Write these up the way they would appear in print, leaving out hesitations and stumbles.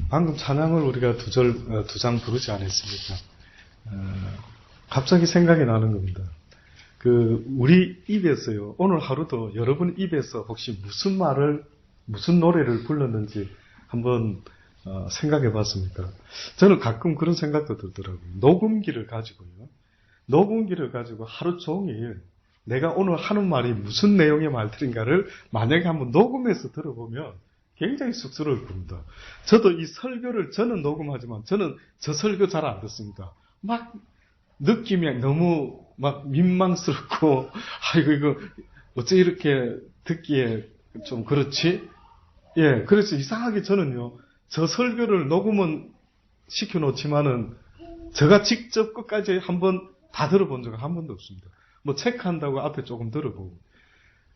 방금 찬양을 우리가 두 장 부르지 않았습니까? 갑자기 생각이 나는 겁니다. 우리 입에서요, 오늘 하루도 여러분 입에서 혹시 무슨 노래를 불렀는지 한번 생각해 봤습니까? 저는 가끔 그런 생각도 들더라고요. 녹음기를 가지고 하루 종일 내가 오늘 하는 말이 무슨 내용의 말들인가를 만약에 한번 녹음해서 들어보면 굉장히 쑥스러울 겁니다. 저도 이 설교를 저는 녹음하지만 저는 저 설교 잘 안 듣습니다. 막 느낌이 너무 막 민망스럽고 아이고 이거 어째 이렇게 듣기에 좀 그렇지? 예, 그래서 이상하게 저는요 저 설교를 녹음은 시켜놓지만은 제가 직접 끝까지 한번 다 들어본 적은 한 번도 없습니다. 뭐 체크한다고 앞에 조금 들어보고.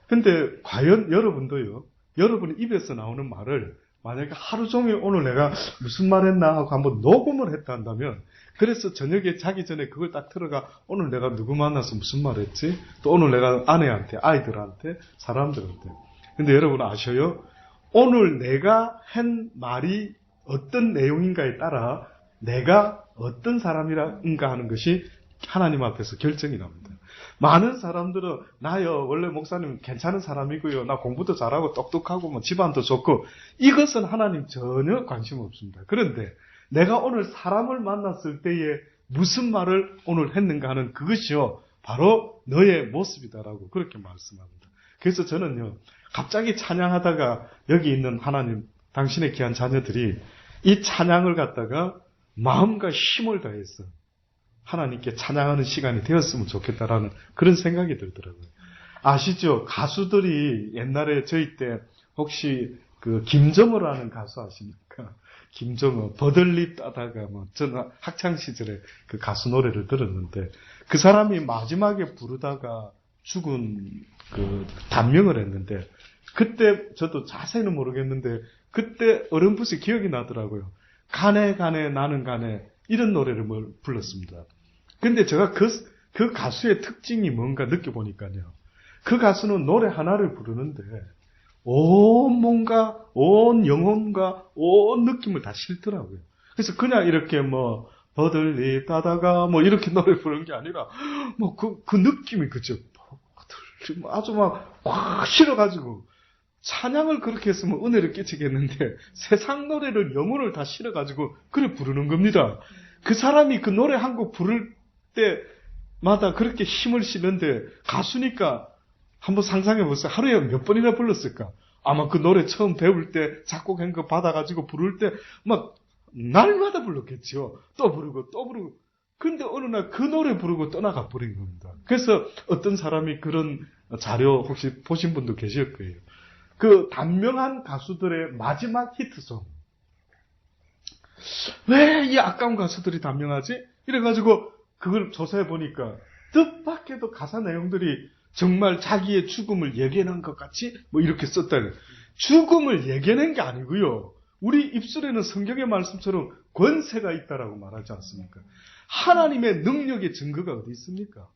근데 과연 여러분도요, 여러분의 입에서 나오는 말을 만약에 하루 종일 오늘 내가 무슨 말 했나 하고 한번 녹음을 했다 한다면, 그래서 저녁에 자기 전에 그걸 딱 들어가 오늘 내가 누구 만나서 무슨 말 했지? 또 오늘 내가 아내한테, 아이들한테, 사람들한테. 근데 여러분 아셔요? 오늘 내가 한 말이 어떤 내용인가에 따라 내가 어떤 사람인가 하는 것이 하나님 앞에서 결정이 납니다. 많은 사람들은 나요 원래 목사님 괜찮은 사람이고요, 나 공부도 잘하고 똑똑하고 뭐 집안도 좋고, 이것은 하나님 전혀 관심 없습니다. 그런데 내가 오늘 사람을 만났을 때에 무슨 말을 오늘 했는가 하는 그것이요 바로 너의 모습이다라고 그렇게 말씀합니다. 그래서 저는요 갑자기 찬양하다가 여기 있는 하나님 당신의 귀한 자녀들이 이 찬양을 갖다가 마음과 힘을 다해서 하나님께 찬양하는 시간이 되었으면 좋겠다라는 그런 생각이 들더라고요. 아시죠? 가수들이 옛날에 저희 때 혹시 김정호라는 가수 아십니까? 김정호, 버들잎 따다가 저는 학창 시절에 그 가수 노래를 들었는데 그 사람이 마지막에 부르다가 죽은 단명을 했는데, 그때 저도 자세히는 모르겠는데 그때 어렴풋이 기억이 나더라고요. 가네 가네 나는 가네 이런 노래를 불렀습니다. 근데 제가 그 가수의 특징이 뭔가 느껴보니까요. 그 가수는 노래 하나를 부르는데 온 영혼과 온 느낌을 다 실더라고요. 그래서 그냥 이렇게 버들잎 따다가 이렇게 노래 부르는 게 아니라 그 느낌이 그죠. 아주 확 실어가지고 찬양을 그렇게 했으면 은혜를 끼치겠는데 세상 노래를 영혼을 다 실어가지고 그래 부르는 겁니다. 그 사람이 그 노래 한 곡 부를 때마다 그렇게 힘을 실는데 가수니까 한번 상상해 보세요. 하루에 몇 번이나 불렀을까? 아마 그 노래 처음 배울 때 작곡한 거 받아가지고 부를 때 날마다 불렀겠죠. 또 부르고 또 부르고. 근데 어느 날 그 노래 부르고 떠나가 버린 겁니다. 그래서 어떤 사람이 그런 자료 혹시 보신 분도 계실 거예요. 그 단명한 가수들의 마지막 히트송. 왜 이 아까운 가수들이 단명하지? 이래가지고 그걸 조사해 보니까 뜻밖에도 가사 내용들이 정말 자기의 죽음을 예견한 것 같이 이렇게 썼다. 죽음을 예견한 게 아니고요. 우리 입술에는 성경의 말씀처럼 권세가 있다라고 말하지 않습니까? 하나님의 능력의 증거가 어디 있습니까?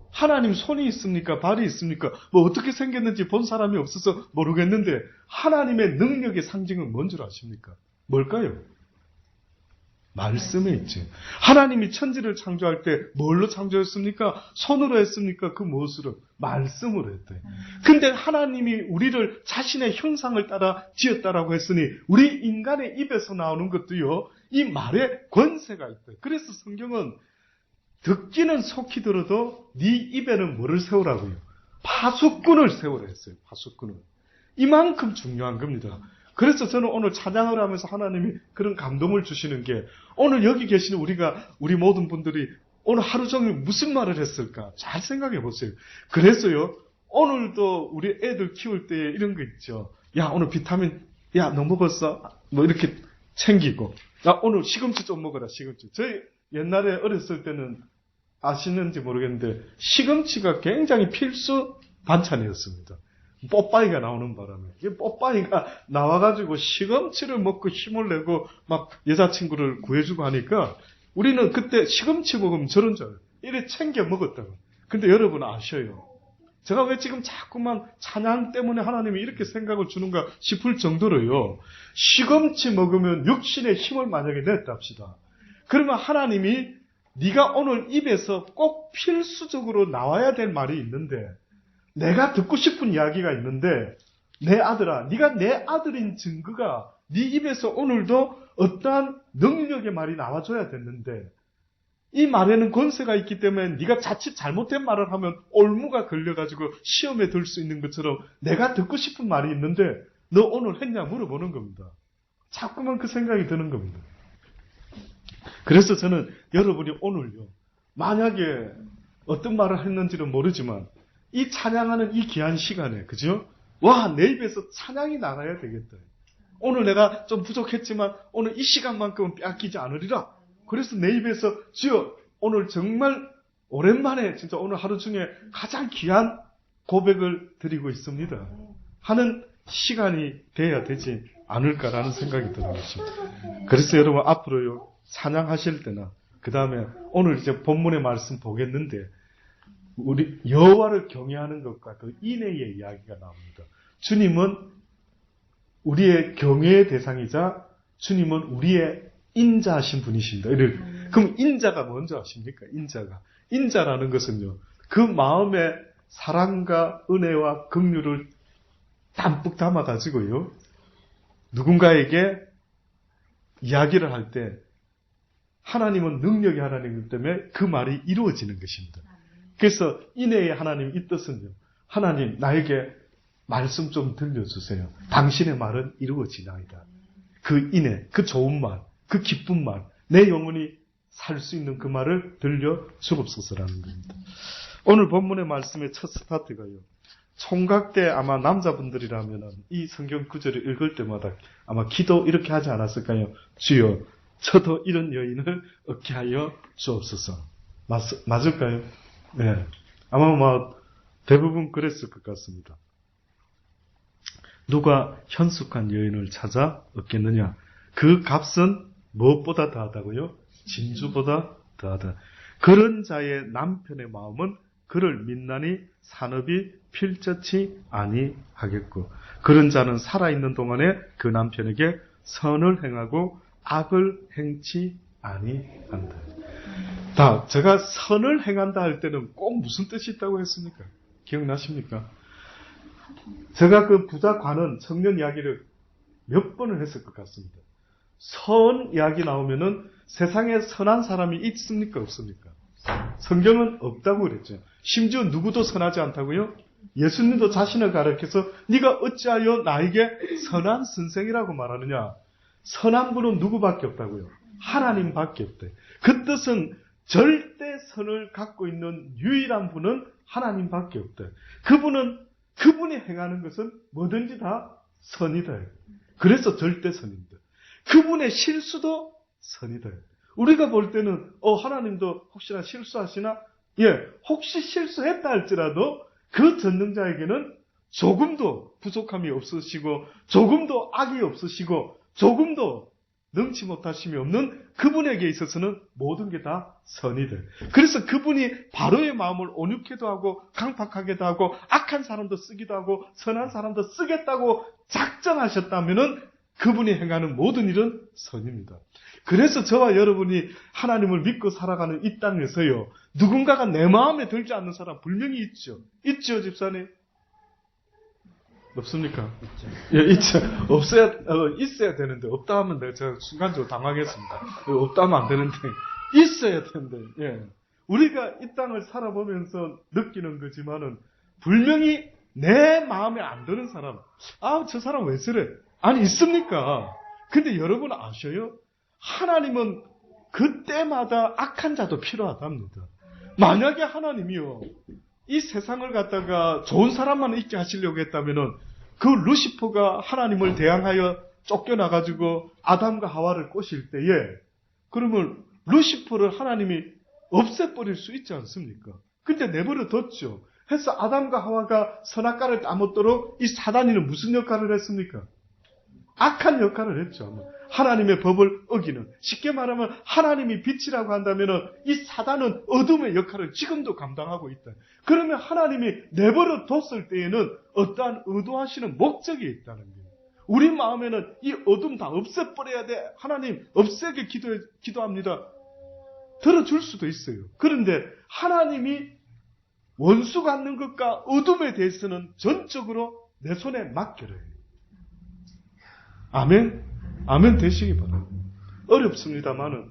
하나님 손이 있습니까? 발이 있습니까? 어떻게 생겼는지 본 사람이 없어서 모르겠는데 하나님의 능력의 상징은 뭔 줄 아십니까? 뭘까요? 말씀에 있지. 하나님이 천지를 창조할 때 뭘로 창조했습니까? 손으로 했습니까? 그 무엇으로? 말씀으로 했대. 근데 하나님이 우리를 자신의 형상을 따라 지었다라고 했으니 우리 인간의 입에서 나오는 것도요, 이 말에 권세가 있대. 그래서 성경은 듣기는 속히 들어도 네 입에는 뭐를 세우라고요? 파수꾼을 세우라 했어요. 파수꾼을. 이만큼 중요한 겁니다. 그래서 저는 오늘 찬양을 하면서 하나님이 그런 감동을 주시는 게, 오늘 여기 계시는 우리 모든 분들이 오늘 하루 종일 무슨 말을 했을까? 잘 생각해 보세요. 그래서요, 오늘도 우리 애들 키울 때 이런 거 있죠. 야, 오늘 비타민, 야, 너 먹었어? 이렇게 챙기고. 야, 오늘 시금치 좀 먹어라, 시금치. 저희 옛날에 어렸을 때는 아시는지 모르겠는데 시금치가 굉장히 필수 반찬이었습니다. 뽀빠이가 나오는 바람에. 뽀빠이가 나와가지고 시금치를 먹고 힘을 내고 여자친구를 구해주고 하니까 우리는 그때 시금치 먹으면 저런 줄 알아요. 이래 챙겨 먹었다고. 근데 여러분 아셔요. 제가 왜 지금 자꾸만 찬양 때문에 하나님이 이렇게 생각을 주는가 싶을 정도로요. 시금치 먹으면 육신의 힘을 만약에 냈다 합시다. 그러면 하나님이 네가 오늘 입에서 꼭 필수적으로 나와야 될 말이 있는데, 내가 듣고 싶은 이야기가 있는데, 내 아들아, 네가 내 아들인 증거가 네 입에서 오늘도 어떠한 능력의 말이 나와줘야 됐는데, 이 말에는 권세가 있기 때문에 네가 자칫 잘못된 말을 하면 올무가 걸려가지고 시험에 들 수 있는 것처럼 내가 듣고 싶은 말이 있는데 너 오늘 했냐 물어보는 겁니다. 자꾸만 그 생각이 드는 겁니다. 그래서 저는 여러분이 오늘요, 만약에 어떤 말을 했는지는 모르지만 이 찬양하는 이 귀한 시간에, 그죠? 와, 내 입에서 찬양이 나가야 되겠다. 오늘 내가 좀 부족했지만 오늘 이 시간만큼은 빼앗기지 않으리라. 그래서 내 입에서 주여 오늘 정말 오랜만에 진짜 오늘 하루 중에 가장 귀한 고백을 드리고 있습니다 하는 시간이 돼야 되지 않을까라는 생각이 드는 것입니다. 그래서 여러분 앞으로요, 찬양하실 때나 그 다음에 오늘 이제 본문의 말씀 보겠는데, 우리 여호와를 경외하는 것과 그 인애의 이야기가 나옵니다. 주님은 우리의 경외의 대상이자 주님은 우리의 인자하신 분이십니다. 그럼 인자가 뭔지 아십니까? 인자라는 것은요, 그 마음에 사랑과 은혜와 긍휼을 담뿍 담아가지고요, 누군가에게 이야기를 할 때 하나님은 능력의 하나님이기 때문에 그 말이 이루어지는 것입니다. 그래서 인애의 하나님 이 뜻은요, 하나님 나에게 말씀 좀 들려주세요. 당신의 말은 이루어지나이다. 그 인애, 그 좋은 말, 그 기쁜 말, 내 영혼이 살 수 있는 그 말을 들려 주옵소서라는 겁니다. 오늘 본문의 말씀의 첫 스타트가요, 총각 때 아마 남자분들이라면 이 성경 구절을 읽을 때마다 아마 기도 이렇게 하지 않았을까요? 주여, 저도 이런 여인을 얻게 하여 주옵소서. 맞을까요? 네. 아마 대부분 그랬을 것 같습니다. 누가 현숙한 여인을 찾아 얻겠느냐? 그 값은 무엇보다 더하다고요? 진주보다 더하다. 그런 자의 남편의 마음은 그를 민난히 산업이 필적치 아니하겠고, 그런 자는 살아있는 동안에 그 남편에게 선을 행하고 악을 행치 아니한다. 제가 선을 행한다 할 때는 꼭 무슨 뜻이 있다고 했습니까? 기억나십니까? 제가 그 부자 관원 청년 이야기를 몇 번을 했을 것 같습니다. 선 이야기 나오면은 세상에 선한 사람이 있습니까? 없습니까? 성경은 없다고 그랬죠. 심지어 누구도 선하지 않다고요? 예수님도 자신을 가리켜서 네가 어찌하여 나에게 선한 선생이라고 말하느냐? 선한 분은 누구밖에 없다고요? 하나님밖에 없대. 그 뜻은 절대 선을 갖고 있는 유일한 분은 하나님밖에 없대. 그분이 행하는 것은 뭐든지 다 선이다. 그래서 절대 선입니다. 그분의 실수도 선이다. 우리가 볼 때는 하나님도 혹시나 실수하시나? 혹시 실수했다 할지라도 그 전능자에게는 조금도 부족함이 없으시고 조금도 악이 없으시고 조금도 능치 못하심이 없는 그분에게 있어서는 모든 게 다 선이 돼. 그래서 그분이 바로의 마음을 온유케도 하고 강팍하게도 하고 악한 사람도 쓰기도 하고 선한 사람도 쓰겠다고 작정하셨다면은 그분이 행하는 모든 일은 선입니다. 그래서 저와 여러분이 하나님을 믿고 살아가는 이 땅에서요, 누군가가 내 마음에 들지 않는 사람 분명히 있죠. 있죠, 집사님? 없습니까? 있죠. 있어야 되는데, 없다 하면 제가 순간적으로 당황했습니다. 없다 하면 안 되는데, 있어야 되는데, 우리가 이 땅을 살아보면서 느끼는 거지만은, 분명히 내 마음에 안 드는 사람, 저 사람 왜 저래? 아니, 있습니까? 근데 여러분 아셔요? 하나님은 그때마다 악한 자도 필요하답니다. 만약에 하나님이요, 이 세상을 갖다가 좋은 사람만 있게 하시려고 했다면은 그 루시퍼가 하나님을 대항하여 쫓겨나가지고 아담과 하와를 꼬실 때에 그러면 루시퍼를 하나님이 없애버릴 수 있지 않습니까? 근데 내버려 뒀죠. 해서 아담과 하와가 선악과를 따먹도록 이 사단이는 무슨 역할을 했습니까? 악한 역할을 했죠. 하나님의 법을 어기는, 쉽게 말하면 하나님이 빛이라고 한다면 이 사단은 어둠의 역할을 지금도 감당하고 있다. 그러면 하나님이 내버려 뒀을 때에는 어떠한 의도하시는 목적이 있다는 거예요. 우리 마음에는 이 어둠 다 없애버려야 돼. 하나님 없애게 기도합니다. 들어줄 수도 있어요. 그런데 하나님이 원수 갖는 것과 어둠에 대해서는 전적으로 내 손에 맡겨요. 아멘? 아멘 되시기 바랍니다. 어렵습니다만은.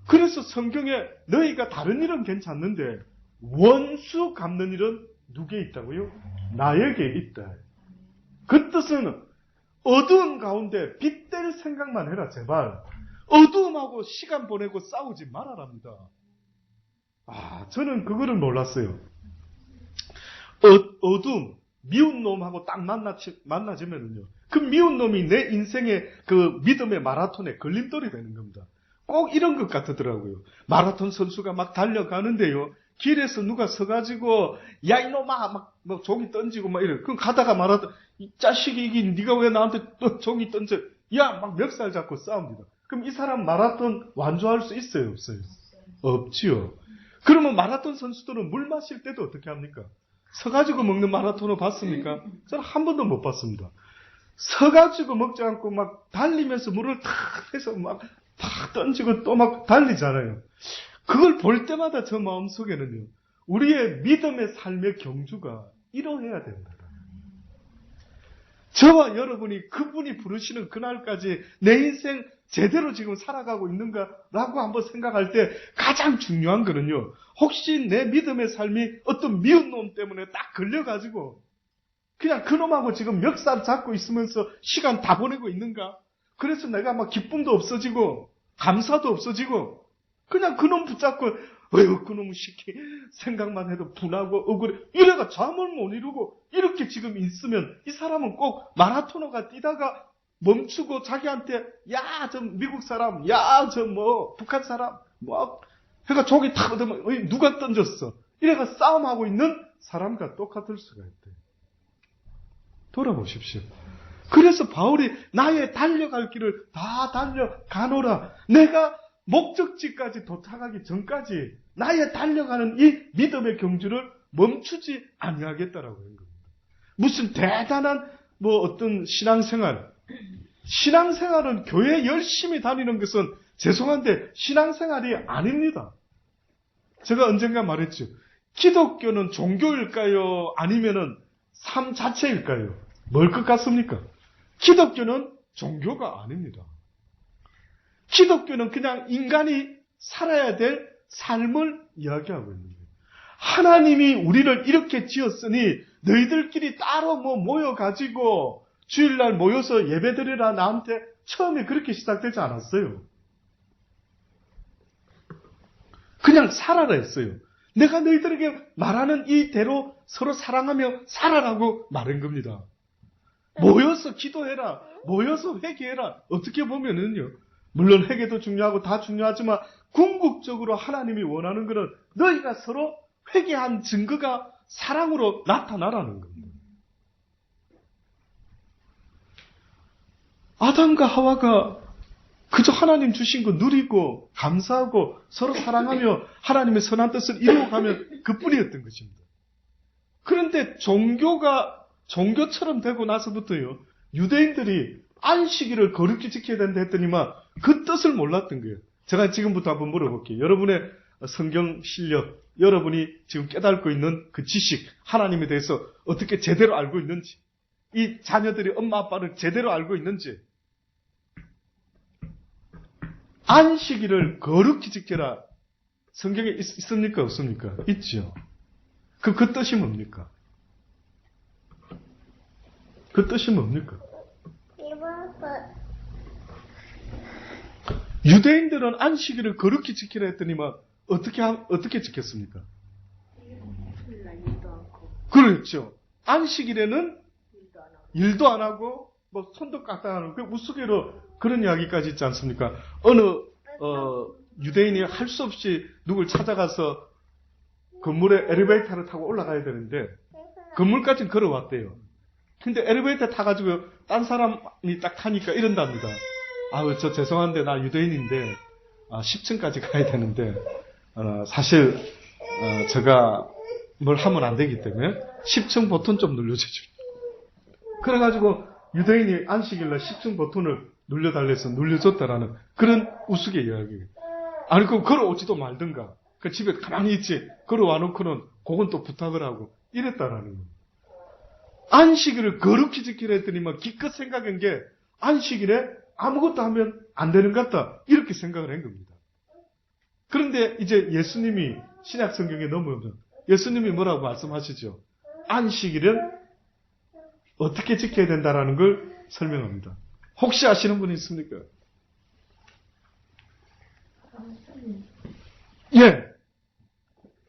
그래서 성경에 너희가 다른 일은 괜찮는데 원수 갚는 일은 누구에 있다고요? 나에게 있다. 그 뜻은 어두운 가운데 빛될 생각만 해라 제발. 어두움하고 시간 보내고 싸우지 말아랍니다. 저는 그거를 몰랐어요. 어둠, 미운 놈하고 딱 만나지면은요. 그 미운 놈이 내 인생의 그 믿음의 마라톤에 걸림돌이 되는 겁니다. 꼭 이런 것 같더라고요. 마라톤 선수가 막 달려가는데요. 길에서 누가 서가지고 야 이놈아 막 종이 던지고 막 이래. 그럼 가다가 마라톤 이 자식이 이긴 네가 왜 나한테 종이 던져? 야 막 멱살 잡고 싸웁니다. 그럼 이 사람 마라톤 완주할 수 있어요, 없어요? 없지요. 그러면 마라톤 선수들은 물 마실 때도 어떻게 합니까? 서가지고 먹는 마라톤을 봤습니까? 저는 한 번도 못 봤습니다. 서가지고 먹지 않고 막 달리면서 물을 탁 해서 막 탁 던지고 또 막 달리잖아요. 그걸 볼 때마다 저 마음속에는요. 우리의 믿음의 삶의 경주가 이러해야 된다. 저와 여러분이 그분이 부르시는 그날까지 내 인생 제대로 지금 살아가고 있는가라고 한번 생각할 때 가장 중요한 거는요. 혹시 내 믿음의 삶이 어떤 미운 놈 때문에 딱 걸려가지고 그냥 그놈하고 지금 멱살 잡고 있으면서 시간 다 보내고 있는가? 그래서 내가 막 기쁨도 없어지고 감사도 없어지고 그냥 그놈 붙잡고 그놈의 시키 생각만 해도 분하고 억울해. 이래가 잠을 못 이루고 이렇게 지금 있으면 이 사람은 꼭 마라토너가 뛰다가 멈추고 자기한테 야 저 미국 사람 야 저 뭐 북한 사람 뭐 해가 종이 탁 얻으면 누가 던졌어. 이래가 싸움하고 있는 사람과 똑같을 수가 있대. 돌아보십시오. 그래서 바울이 나의 달려갈 길을 다 달려가노라. 내가 목적지까지 도착하기 전까지 나의 달려가는 이 믿음의 경주를 멈추지 아니하겠다라고 하는 겁니다. 무슨 대단한 뭐 어떤 신앙생활은 교회 열심히 다니는 것은 죄송한데 신앙생활이 아닙니다. 제가 언젠가 말했죠. 기독교는 종교일까요? 아니면은 삶 자체일까요? 뭘 것 같습니까? 기독교는 종교가 아닙니다. 기독교는 그냥 인간이 살아야 될 삶을 이야기하고 있는 거예요. 하나님이 우리를 이렇게 지었으니 너희들끼리 따로 모여가지고 주일날 모여서 예배드리라 나한테 처음에 그렇게 시작되지 않았어요. 그냥 살아라 했어요. 내가 너희들에게 말하는 이대로 서로 사랑하며 살아라고 말한 겁니다. 모여서 기도해라. 모여서 회개해라. 어떻게 보면은요. 물론 회개도 중요하고 다 중요하지만 궁극적으로 하나님이 원하는 것은 너희가 서로 회개한 증거가 사랑으로 나타나라는 겁니다. 아담과 하와가 그저 하나님 주신 거 누리고 감사하고 서로 사랑하며 하나님의 선한 뜻을 이루어가면 그뿐이었던 것입니다. 그런데 종교처럼 되고 나서부터요. 유대인들이 안식일을 거룩히 지켜야 된다 했더니만 그 뜻을 몰랐던 거예요. 제가 지금부터 한번 물어볼게요. 여러분의 성경 실력, 여러분이 지금 깨닫고 있는 그 지식, 하나님에 대해서 어떻게 제대로 알고 있는지, 이 자녀들이 엄마 아빠를 제대로 알고 있는지, 안식일을 거룩히 지켜라. 성경에 있습니까? 없습니까? 있죠. 그 뜻이 뭡니까? 그 뜻이 뭡니까? 유대인들은 안식일을 거룩히 지키라 했더니만 어떻게 지켰습니까? 그렇죠. 안식일에는 일도 안 하고 뭐 손도 까딱 안 하고 그 우스개로 그런 이야기까지 있지 않습니까? 어느 유대인이 할 수 없이 누굴 찾아가서 건물에 엘리베이터를 타고 올라가야 되는데 건물까지 걸어왔대요. 근데 엘리베이터 타가지고 딴 사람이 딱 타니까 이런답니다. 저 죄송한데 나 유대인인데 10층까지 가야 되는데 사실 제가 뭘 하면 안 되기 때문에 10층 버튼 좀 눌러주죠. 그래가지고 유대인이 안식일날 10층 버튼을 눌러달래서 눌려줬다라는 그런 우스개 이야기예요. 아니 그럼 걸어오지도 말든가 그 집에 가만히 있지 걸어와 놓고는 그건 또 부탁을 하고 이랬다라는 거예요. 안식일을 거룩히 지키려 했더니만 기껏 생각한 게 안식일에 아무것도 하면 안 되는 것 같다 이렇게 생각을 한 겁니다. 그런데 이제 예수님이 신약 성경에 넘어오면 예수님이 뭐라고 말씀하시죠? 안식일은 어떻게 지켜야 된다라는 걸 설명합니다. 혹시 아시는 분이 있습니까? 예.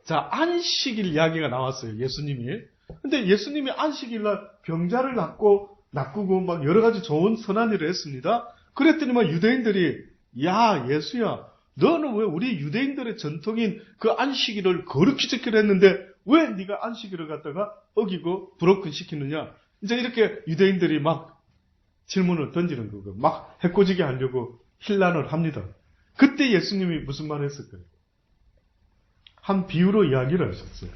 자, 안식일 이야기가 나왔어요. 예수님이. 근데 예수님이 안식일날 병자를 낚고 막 여러 가지 좋은 선한 일을 했습니다. 그랬더니만 유대인들이 야 예수야 너는 왜 우리 유대인들의 전통인 그 안식일을 거룩히 지키려 했는데 왜 네가 안식일을 갖다가 어기고 불업근 시키느냐. 이제 이렇게 유대인들이 막 질문을 던지는 거고 막 해코지게 하려고 힐난을 합니다. 그때 예수님이 무슨 말을 했을까요? 한 비유로 이야기를 하셨어요.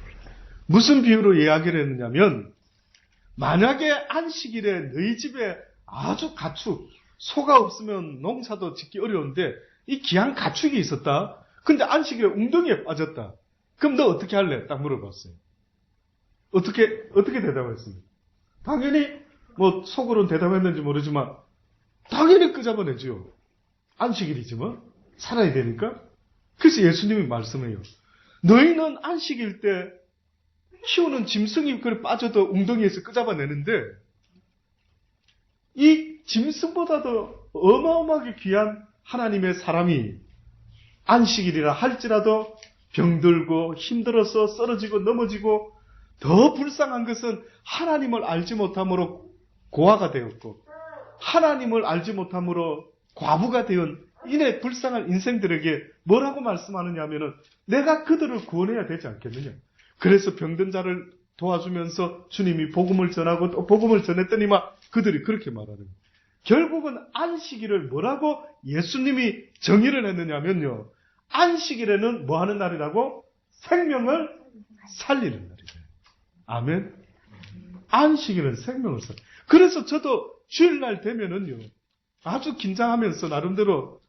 무슨 비유로 이야기를 했느냐면 만약에 안식일에 너희 집에 아주 가축, 소가 없으면 농사도 짓기 어려운데 이 귀한 가축이 있었다. 근데 안식일에 웅덩이에 빠졌다. 그럼 너 어떻게 할래? 딱 물어봤어요. 어떻게 대답했습니까? 당연히 뭐 속으로는 대답했는지 모르지만 당연히 끄잡아내지요. 안식일이지만 살아야 되니까. 그래서 예수님이 말씀해요. 너희는 안식일 때 키우는 짐승이 그래 빠져도 웅덩이에서 끄잡아내는데 이 짐승보다도 어마어마하게 귀한 하나님의 사람이 안식일이라 할지라도 병들고 힘들어서 쓰러지고 넘어지고 더 불쌍한 것은 하나님을 알지 못함으로 고아가 되었고 하나님을 알지 못함으로 과부가 되은 이내 불쌍한 인생들에게 뭐라고 말씀하느냐 하면은 내가 그들을 구원해야 되지 않겠느냐. 그래서 병든 자를 도와주면서 주님이 복음을 전하고 또 복음을 전했더니만 그들이 그렇게 말하는 거예요. 결국은 안식일을 뭐라고 예수님이 정의를 했느냐면요. 안식일에는 뭐 하는 날이라고? 생명을 살리는 날이에요. 아멘. 안식일은 생명을 살리는. 그래서 저도 주일날 되면은요. 아주 긴장하면서 나름대로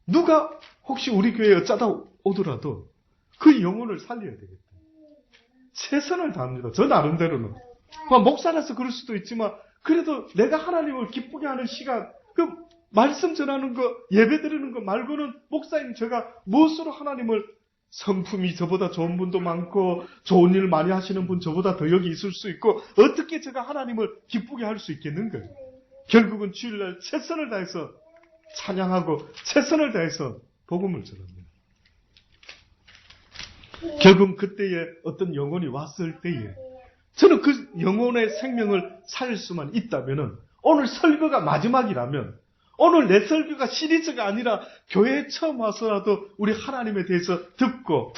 누가 혹시 우리 교회에 어쩌다 오더라도 그 영혼을 살려야 되겠다. 최선을 다합니다. 저 나름대로는. 목사라서 그럴 수도 있지만 그래도 내가 하나님을 기쁘게 하는 시간, 그 말씀 전하는 거, 예배 드리는 거 말고는 목사님 제가 무엇으로 하나님을 성품이 저보다 좋은 분도 많고 좋은 일 많이 하시는 분 저보다 더 여기 있을 수 있고 어떻게 제가 하나님을 기쁘게 할 수 있겠는가. 결국은 주일날 최선을 다해서 찬양하고 최선을 다해서 복음을 전합니다. 결국 그때에 어떤 영혼이 왔을 때에 저는 그 영혼의 생명을 살릴 수만 있다면 오늘 설교가 마지막이라면 오늘 내 설교가 시리즈가 아니라 교회에 처음 와서라도 우리 하나님에 대해서 듣고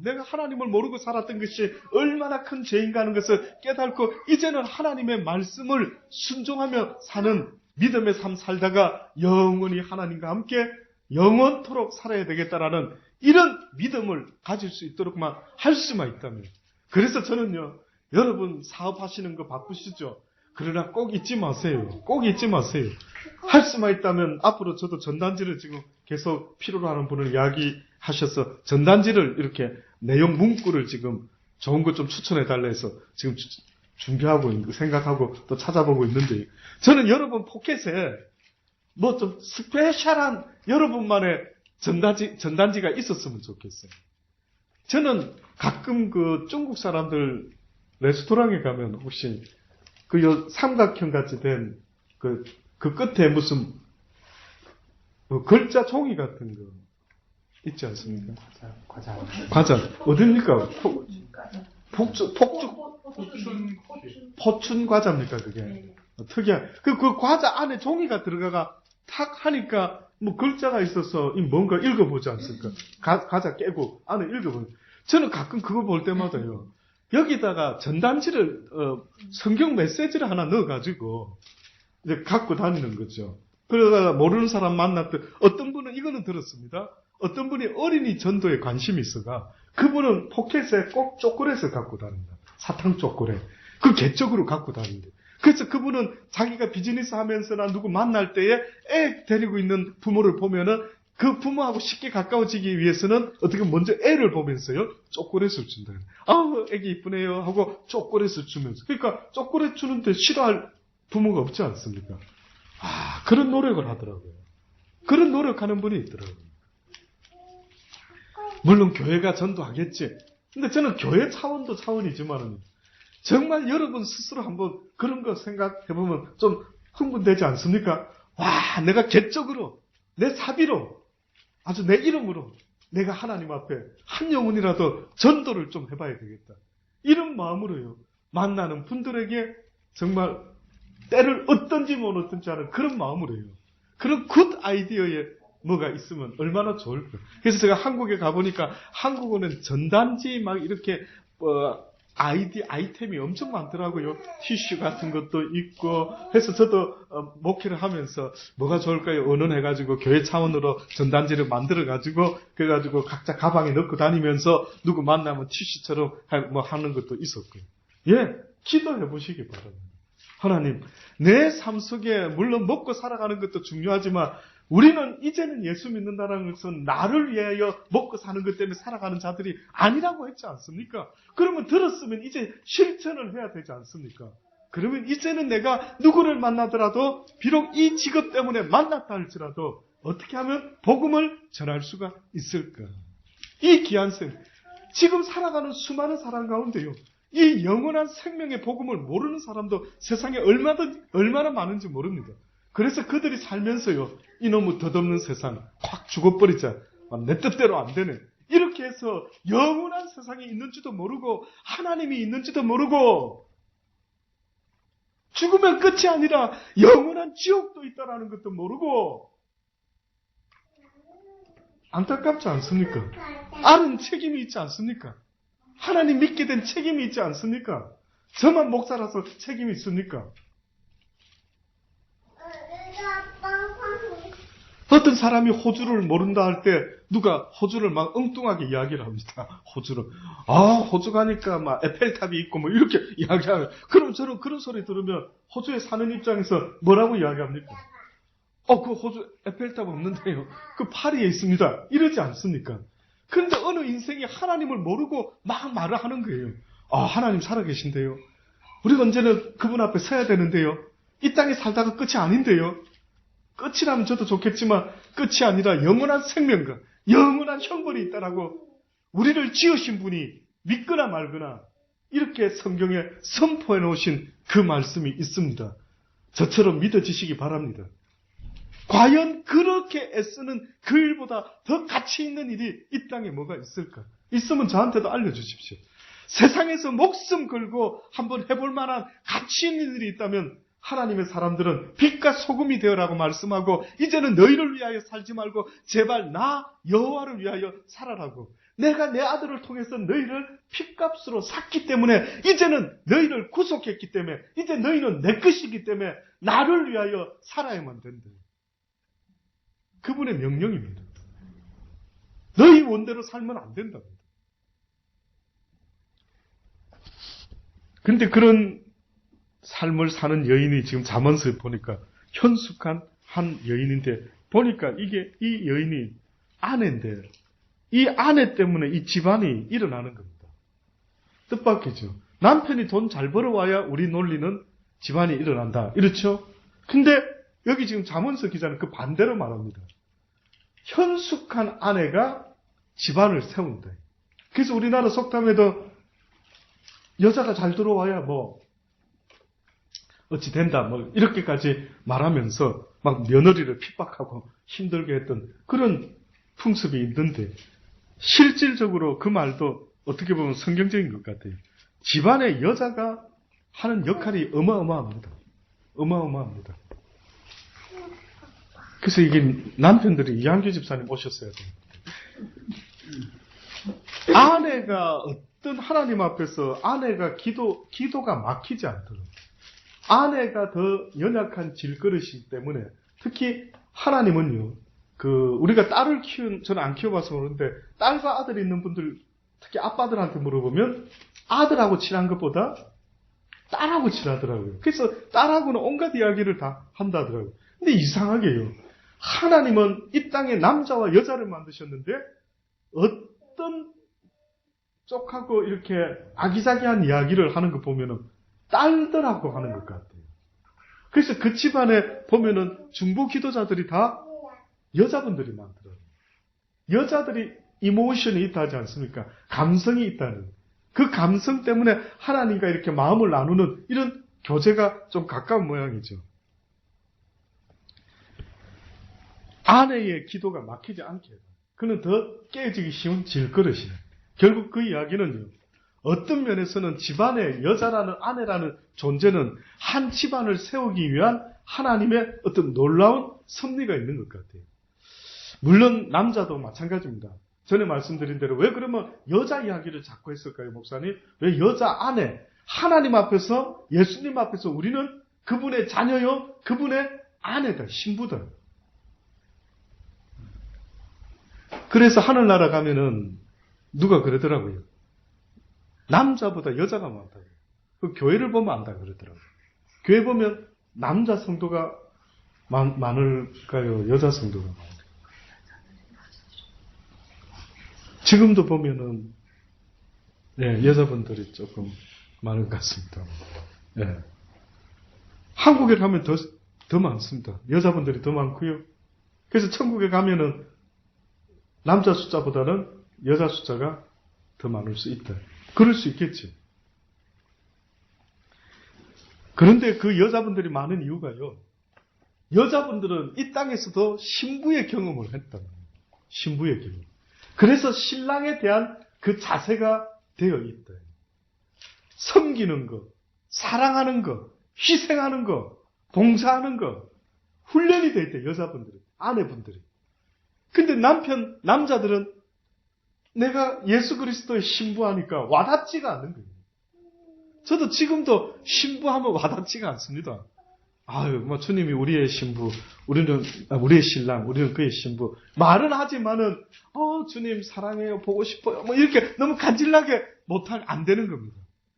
내가 하나님을 모르고 살았던 것이 얼마나 큰 죄인가 하는 것을 깨닫고 이제는 하나님의 말씀을 순종하며 사는 믿음의 삶 살다가 영원히 하나님과 함께 영원토록 살아야 되겠다라는 이런 믿음을 가질 수 있도록만 할 수만 있다면. 그래서 저는요, 여러분 사업하시는 거 바쁘시죠? 그러나 꼭 잊지 마세요. 꼭 잊지 마세요. 할 수만 있다면 앞으로 저도 전단지를 지금 계속 필요로 하는 분을 이야기하셔서 전단지를 이렇게 내용 문구를 지금 좋은 것 좀 추천해 달라 해서 지금 준비하고 있는 거 생각하고 또 찾아보고 있는데 저는 여러분 포켓에 뭐 좀 스페셜한 여러분만의 전단지가 있었으면 좋겠어요. 저는 가끔 그 중국 사람들 레스토랑에 가면 혹시 그 삼각형 같이 된 그 끝에 무슨 글자 종이 같은 거 있지 않습니까? 과자. 어딥니까? 포춘 과자입니까, 그게? 특이한. 그 과자 안에 종이가 들어가가 탁 하니까 뭐 글자가 있어서 뭔가 읽어보지 않습니까? 과자 깨고 안에 읽어보는. 저는 가끔 그거 볼 때마다요. 여기다가 전단지를, 성경 메시지를 하나 넣어가지고, 이제 갖고 다니는 거죠. 그러다가 모르는 사람 만났던 어떤 분은 이거는 들었습니다. 어떤 분이 어린이 전도에 관심이 있어가 그분은 포켓에 꼭 초콜릿을 갖고 다닌다. 사탕 초콜릿. 그 개적으로 갖고 다닌다. 그래서 그분은 자기가 비즈니스 하면서나 누구 만날 때에 애 데리고 있는 부모를 보면은 그 부모하고 쉽게 가까워지기 위해서는 어떻게 먼저 애를 보면서요 초콜릿을 준다. 아우 애기 이쁘네요 하고 초콜릿을 주면서 그러니까 초콜릿 주는데 싫어할 부모가 없지 않습니까? 아 그런 노력을 하더라고요. 그런 노력하는 분이 있더라고요. 물론 교회가 전도하겠지. 근데 저는 교회 차원도 차원이지만은 정말 여러분 스스로 한번 그런 거 생각해보면 좀 흥분되지 않습니까? 와, 내가 개적으로, 내 사비로, 아주 내 이름으로 내가 하나님 앞에 한 영혼이라도 전도를 좀 해봐야 되겠다. 이런 마음으로요. 만나는 분들에게 정말 때를 어떤지 못 어떤지 하는 그런 마음으로요. 그런 굿 아이디어에 뭐가 있으면 얼마나 좋을까. 그래서 제가 한국에 가보니까 한국어는 전단지 막 이렇게 아이템이 엄청 많더라고요. 티슈 같은 것도 있고 해서 저도 목회를 하면서 뭐가 좋을까요? 의논해가지고 교회 차원으로 전단지를 만들어가지고 그래가지고 각자 가방에 넣고 다니면서 누구 만나면 티슈처럼 뭐 하는 것도 있었고요. 예, 기도해 보시기 바랍니다. 하나님, 내 삶 속에 물론 먹고 살아가는 것도 중요하지만 우리는 이제는 예수 믿는다는 것은 나를 위하여 먹고 사는 것 때문에 살아가는 자들이 아니라고 했지 않습니까? 그러면 들었으면 이제 실천을 해야 되지 않습니까? 그러면 이제는 내가 누구를 만나더라도 비록 이 직업 때문에 만났다 할지라도 어떻게 하면 복음을 전할 수가 있을까? 이 귀한 생, 지금 살아가는 수많은 사람 가운데요. 이 영원한 생명의 복음을 모르는 사람도 세상에 얼마나 많은지 모릅니다. 그래서 그들이 살면서요. 이놈의 덧없는 세상 확 죽어버리자. 내 뜻대로 안 되네. 이렇게 해서 영원한 세상이 있는지도 모르고 하나님이 있는지도 모르고 죽으면 끝이 아니라 영원한 지옥도 있다라는 것도 모르고 안타깝지 않습니까? 아는 책임이 있지 않습니까? 하나님 믿게 된 책임이 있지 않습니까? 저만 목사라서 책임이 있습니까? 어떤 사람이 호주를 모른다 할 때 누가 호주를 막 엉뚱하게 이야기를 합니다. 호주를. 호주 가니까 막 에펠탑이 있고 뭐 이렇게 이야기하면 그럼 저는 그런 소리 들으면 호주에 사는 입장에서 뭐라고 이야기합니까? 그 호주 에펠탑 없는데요. 그 파리에 있습니다. 이러지 않습니까? 그런데 어느 인생이 하나님을 모르고 막 말을 하는 거예요. 하나님 살아계신데요. 우리가 언제는 그분 앞에 서야 되는데요. 이 땅에 살다가 끝이 아닌데요. 끝이라면 저도 좋겠지만 끝이 아니라 영원한 생명과 영원한 형벌이 있다라고 우리를 지으신 분이 믿거나 말거나 이렇게 성경에 선포해 놓으신 그 말씀이 있습니다. 저처럼 믿어지시기 바랍니다. 과연 그렇게 애쓰는 그 일보다 더 가치 있는 일이 이 땅에 뭐가 있을까? 있으면 저한테도 알려주십시오. 세상에서 목숨 걸고 한번 해볼 만한 가치 있는 일이 있다면 하나님의 사람들은 빛과 소금이 되어라고 말씀하고 이제는 너희를 위하여 살지 말고 제발 나 여호와를 위하여 살아라고 내가 내 아들을 통해서 너희를 핏값으로 샀기 때문에 이제는 너희를 구속했기 때문에 이제 너희는 내 것이기 때문에 나를 위하여 살아야만 된다. 그분의 명령입니다. 너희 원대로 살면 안 된답니다. 그런데 그런 삶을 사는 여인이 지금 잠언서에 보니까 현숙한 한 여인인데 보니까 이 여인이 아내인데 이 아내 때문에 이 집안이 일어나는 겁니다. 뜻밖이죠. 남편이 돈 잘 벌어와야 우리 논리는 집안이 일어난다. 이렇죠? 근데 여기 지금 잠언서 기자는 그 반대로 말합니다. 현숙한 아내가 집안을 세운다. 그래서 우리나라 속담에도 여자가 잘 들어와야 뭐 어찌 된다 뭐 이렇게까지 말하면서 막 며느리를 핍박하고 힘들게 했던 그런 풍습이 있는데 실질적으로 그 말도 어떻게 보면 성경적인 것 같아요. 집안의 여자가 하는 역할이 어마어마합니다. 어마어마합니다. 그래서 이게 남편들이 이한규 집사님 오셨어야 돼요. 아내가 어떤 하나님 앞에서 아내가 기도가 막히지 않도록 아내가 더 연약한 질그릇이기 때문에 특히 하나님은요, 우리가 딸을 저는 안 키워봐서 모르는데, 딸과 아들이 있는 분들, 특히 아빠들한테 물어보면, 아들하고 친한 것보다 딸하고 친하더라고요. 그래서 딸하고는 온갖 이야기를 다 한다더라고요. 근데 이상하게요, 하나님은 이 땅에 남자와 여자를 만드셨는데, 어떤 쪽하고 이렇게 아기자기한 이야기를 하는 거 보면은, 딸들하고 하는 것 같아요. 그래서 그 집안에 보면은 중보 기도자들이 다 여자분들이 많더라고요. 여자들이 이모션이 있다 하지 않습니까? 감성이 있다는. 그 감성 때문에 하나님과 이렇게 마음을 나누는 이런 교제가 좀 가까운 모양이죠. 아내의 기도가 막히지 않게 해요. 그는 더 깨지기 쉬운 질그릇이에요. 결국 그 이야기는요, 어떤 면에서는 집안의 여자라는 아내라는 존재는 한 집안을 세우기 위한 하나님의 어떤 놀라운 섭리가 있는 것 같아요. 물론 남자도 마찬가지입니다. 전에 말씀드린 대로 왜 그러면 여자 이야기를 자꾸 했을까요, 목사님? 왜 여자 아내, 하나님 앞에서, 예수님 앞에서 우리는 그분의 자녀요, 그분의 아내다, 신부다. 그래서 하늘나라 가면은 누가 그러더라고요. 남자보다 여자가 많다고. 그 교회를 보면 안다 그러더라고요. 교회 보면 남자 성도가 많을까요? 여자 성도가 많을까요? 지금도 보면은, 네, 여자분들이 조금 많은 것 같습니다. 네. 한국에 가면 더 많습니다. 여자분들이 더 많고요. 그래서 천국에 가면은 남자 숫자보다는 여자 숫자가 더 많을 수 있다. 그럴 수 있겠지. 그런데 그 여자분들이 많은 이유가요, 여자분들은 이 땅에서도 신부의 경험을 했다. 신부의 경험. 그래서 신랑에 대한 그 자세가 되어 있다. 섬기는 것, 사랑하는 것, 희생하는 것, 봉사하는 것, 훈련이 되어 있다. 여자분들이, 아내분들이. 근데 남자들은 내가 예수 그리스도의 신부하니까 와닿지가 않는 거예요. 저도 지금도 신부하면 와닿지가 않습니다. 아유, 주님이 우리의 신부, 우리의 신랑, 우리는 그의 신부. 말은 하지만은, 주님 사랑해요, 보고 싶어요. 이렇게 너무 간질나게 안 되는 겁니다.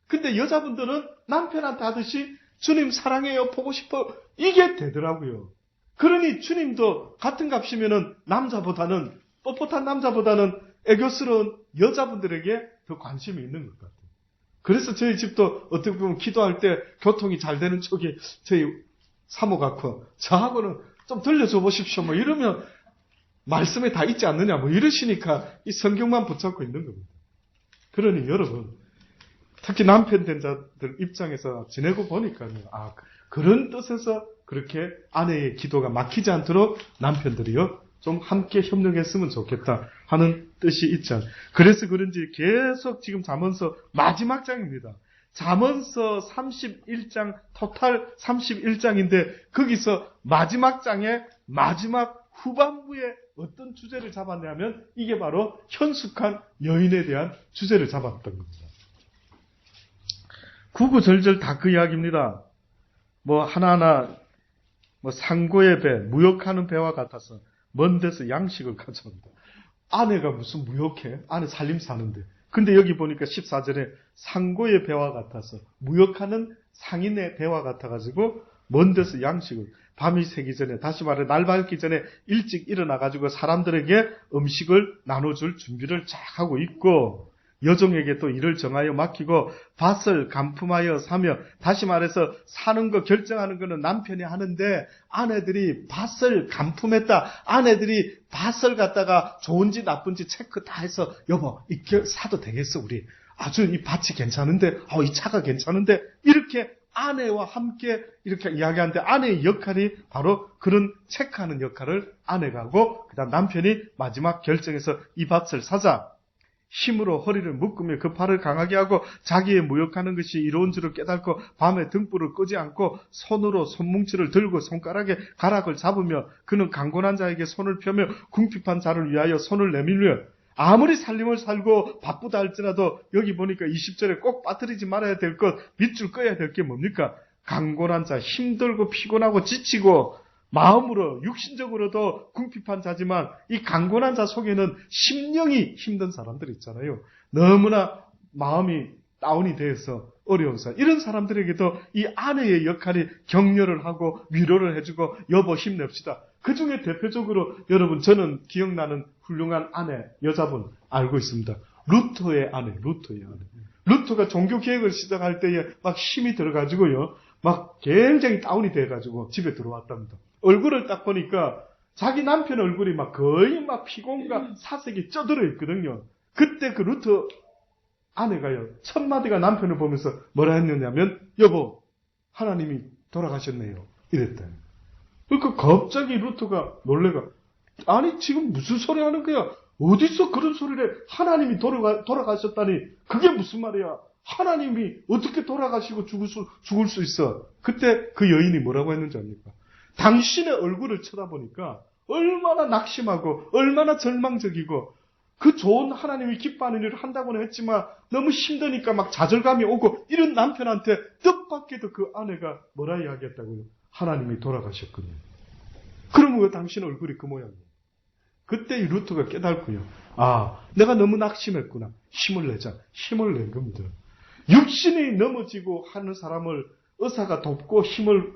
근데 여자분들은 남편한테 하듯이 주님 사랑해요, 보고 싶어요. 이게 되더라고요. 그러니 주님도 같은 값이면은 뻣뻣한 남자보다는 애교스러운 여자분들에게 더 관심이 있는 것 같아요. 그래서 저희 집도 어떻게 보면 기도할 때 교통이 잘 되는 쪽이 저희 사모 같고, 저하고는 좀 들려줘 보십시오. 이러면 말씀에 다 있지 않느냐. 이러시니까 이 성경만 붙잡고 있는 겁니다. 그러니 여러분, 특히 남편 된 자들 입장에서 지내고 보니까요, 그런 뜻에서 그렇게 아내의 기도가 막히지 않도록 남편들이요, 좀 함께 협력했으면 좋겠다 하는 뜻이 있죠. 그래서 그런지 계속 지금 잠언서 마지막 장입니다. 잠언서 31장, 토탈 31장인데 거기서 마지막 장의 마지막 후반부에 어떤 주제를 잡았냐면 이게 바로 현숙한 여인에 대한 주제를 잡았던 겁니다. 구구절절 다 그 이야기입니다. 하나하나 상고의 배, 무역하는 배와 같아서 먼 데서 양식을 가져온다. 아내가 무슨 무역해? 아내 살림 사는데. 근데 여기 보니까 14절에 상고의 배와 같아서, 무역하는 상인의 배와 같아가지고 먼 데서 양식을, 밤이 새기 전에, 다시 말해 날 밝기 전에 일찍 일어나가지고 사람들에게 음식을 나눠줄 준비를 쫙 하고 있고, 여종에게 또 일을 정하여 맡기고 밭을 간품하여 사며, 다시 말해서 사는 거 결정하는 거는 남편이 하는데 아내들이 밭을 간품했다. 아내들이 밭을 갖다가 좋은지 나쁜지 체크 다 해서, 여보 이렇게 사도 되겠어, 우리 아주 이 밭이 괜찮은데, 이 차가 괜찮은데, 이렇게 아내와 함께 이렇게 이야기하는데, 아내의 역할이 바로 그런 체크하는 역할을 아내가 하고, 그다음 남편이 마지막 결정해서 이 밭을 사자. 힘으로 허리를 묶으며 그 팔을 강하게 하고 자기의 무역하는 것이 이로운 줄을 깨닫고 밤에 등불을 끄지 않고 손으로 손뭉치를 들고 손가락에 가락을 잡으며, 그는 강건한 자에게 손을 펴며 궁핍한 자를 위하여 손을 내밀며, 아무리 살림을 살고 바쁘다 할지라도 여기 보니까 20절에 꼭 빠뜨리지 말아야 될 것, 밑줄 꺼야 될 게 뭡니까? 강건한 자, 힘들고 피곤하고 지치고 마음으로 육신적으로도 궁핍한 자지만 이 강건한 자 속에는 심령이 힘든 사람들 있잖아요. 너무나 마음이 다운이 되어서 어려운 사람. 이런 사람들에게도 이 아내의 역할이 격려를 하고 위로를 해주고 여보 힘냅시다. 그 중에 대표적으로 여러분 저는 기억나는 훌륭한 아내 여자분 알고 있습니다. 루터의 아내. 루터가 종교개혁을 시작할 때에 막 힘이 들어가지고요. 막 굉장히 다운이 돼가지고 집에 들어왔답니다. 얼굴을 딱 보니까 자기 남편 얼굴이 막 거의 막 피곤과 사색이 쪄들어 있거든요. 그때 그 루터 아내가요, 첫 마디가 남편을 보면서 뭐라 했느냐면, 여보, 하나님이 돌아가셨네요. 이랬다. 그러니까 갑자기 루터가 놀래가, 아니, 지금 무슨 소리 하는 거야? 어디서 그런 소리를 해? 하나님이 돌아가셨다니, 그게 무슨 말이야? 하나님이 어떻게 돌아가시고 죽을 수 있어? 그때 그 여인이 뭐라고 했는지 압니까? 당신의 얼굴을 쳐다보니까 얼마나 낙심하고, 얼마나 절망적이고, 그 좋은 하나님이 기뻐하는 일을 한다고는 했지만 너무 힘드니까 막 좌절감이 오고 이런 남편한테 뜻밖에도 그 아내가 뭐라 이야기했다고요? 하나님이 돌아가셨군요. 그러면 왜 당신 얼굴이 그 모양이에요? 그때 이 루터가 깨닫고요. 아, 내가 너무 낙심했구나. 힘을 내자. 힘을 낸 겁니다. 육신이 넘어지고 하는 사람을 의사가 돕고 힘을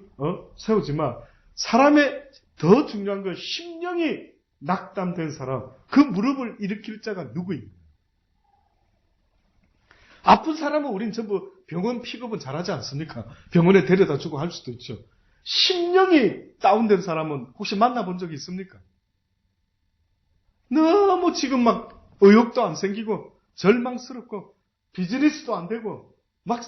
세우지만 사람의 더 중요한 건 심령이 낙담된 사람, 그 무릎을 일으킬 자가 누구입니까? 아픈 사람은 우린 전부 병원 픽업은 잘하지 않습니까? 병원에 데려다 주고 할 수도 있죠. 심령이 다운된 사람은 혹시 만나본 적이 있습니까? 너무 지금 막 의욕도 안 생기고 절망스럽고 비즈니스도 안 되고 막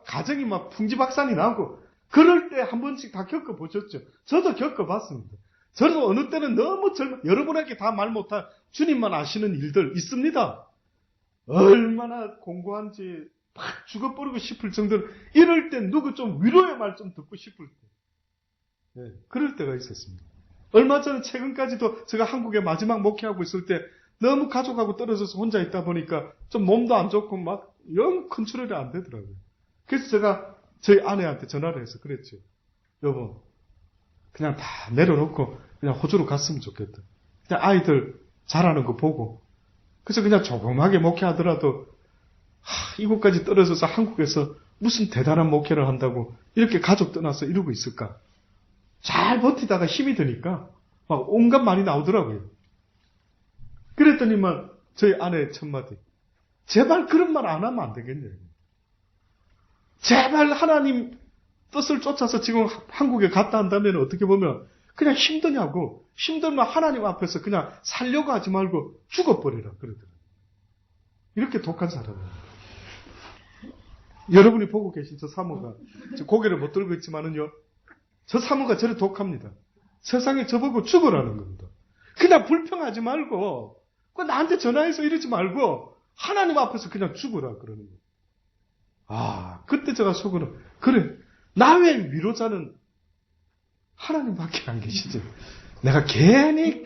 가정이 막 풍지박산이 나고 그럴 때 한 번씩 다 겪어보셨죠? 저도 겪어봤습니다. 저도 어느 때는 너무 여러분에게 다 말 못할 주님만 아시는 일들 있습니다. 얼마나 공고한지 막 죽어버리고 싶을 정도로 이럴 때 누구 좀 위로의 말 좀 듣고 싶을 때. 네, 그럴 때가 있었습니다. 얼마 전 최근까지도 제가 한국에 마지막 목회하고 있을 때 너무 가족하고 떨어져서 혼자 있다 보니까 좀 몸도 안 좋고 막 영 컨트롤이 안 되더라고요. 그래서 제가 저희 아내한테 전화를 해서 그랬죠. 여보, 그냥 다 내려놓고 그냥 호주로 갔으면 좋겠다. 그냥 아이들 잘하는 거 보고. 그래서 그냥 조그맣게 목회하더라도 이곳까지 떨어져서 한국에서 무슨 대단한 목회를 한다고 이렇게 가족 떠나서 이러고 있을까? 잘 버티다가 힘이 드니까 막 온갖 말이 나오더라고요. 그랬더니만 저희 아내 첫마디. 제발 그런 말 안 하면 안 되겠네요. 제발 하나님 뜻을 쫓아서 지금 한국에 갔다 한다면 어떻게 보면 그냥 힘드냐고. 힘들면 하나님 앞에서 그냥 살려고 하지 말고 죽어버리라 그러더라고요. 이렇게 독한 사람이에요. 여러분이 보고 계신 저 사모가 고개를 못 들고 있지만은요. 저 사모가 저를 독합니다. 세상에 저보고 죽으라는 겁니다. 그냥 불평하지 말고 나한테 전화해서 이러지 말고 하나님 앞에서 그냥 죽으라 그러는 거예요. 아, 그때 제가 속으로 그래, 나 외 위로자는 하나님밖에 안 계시지. 내가 괜히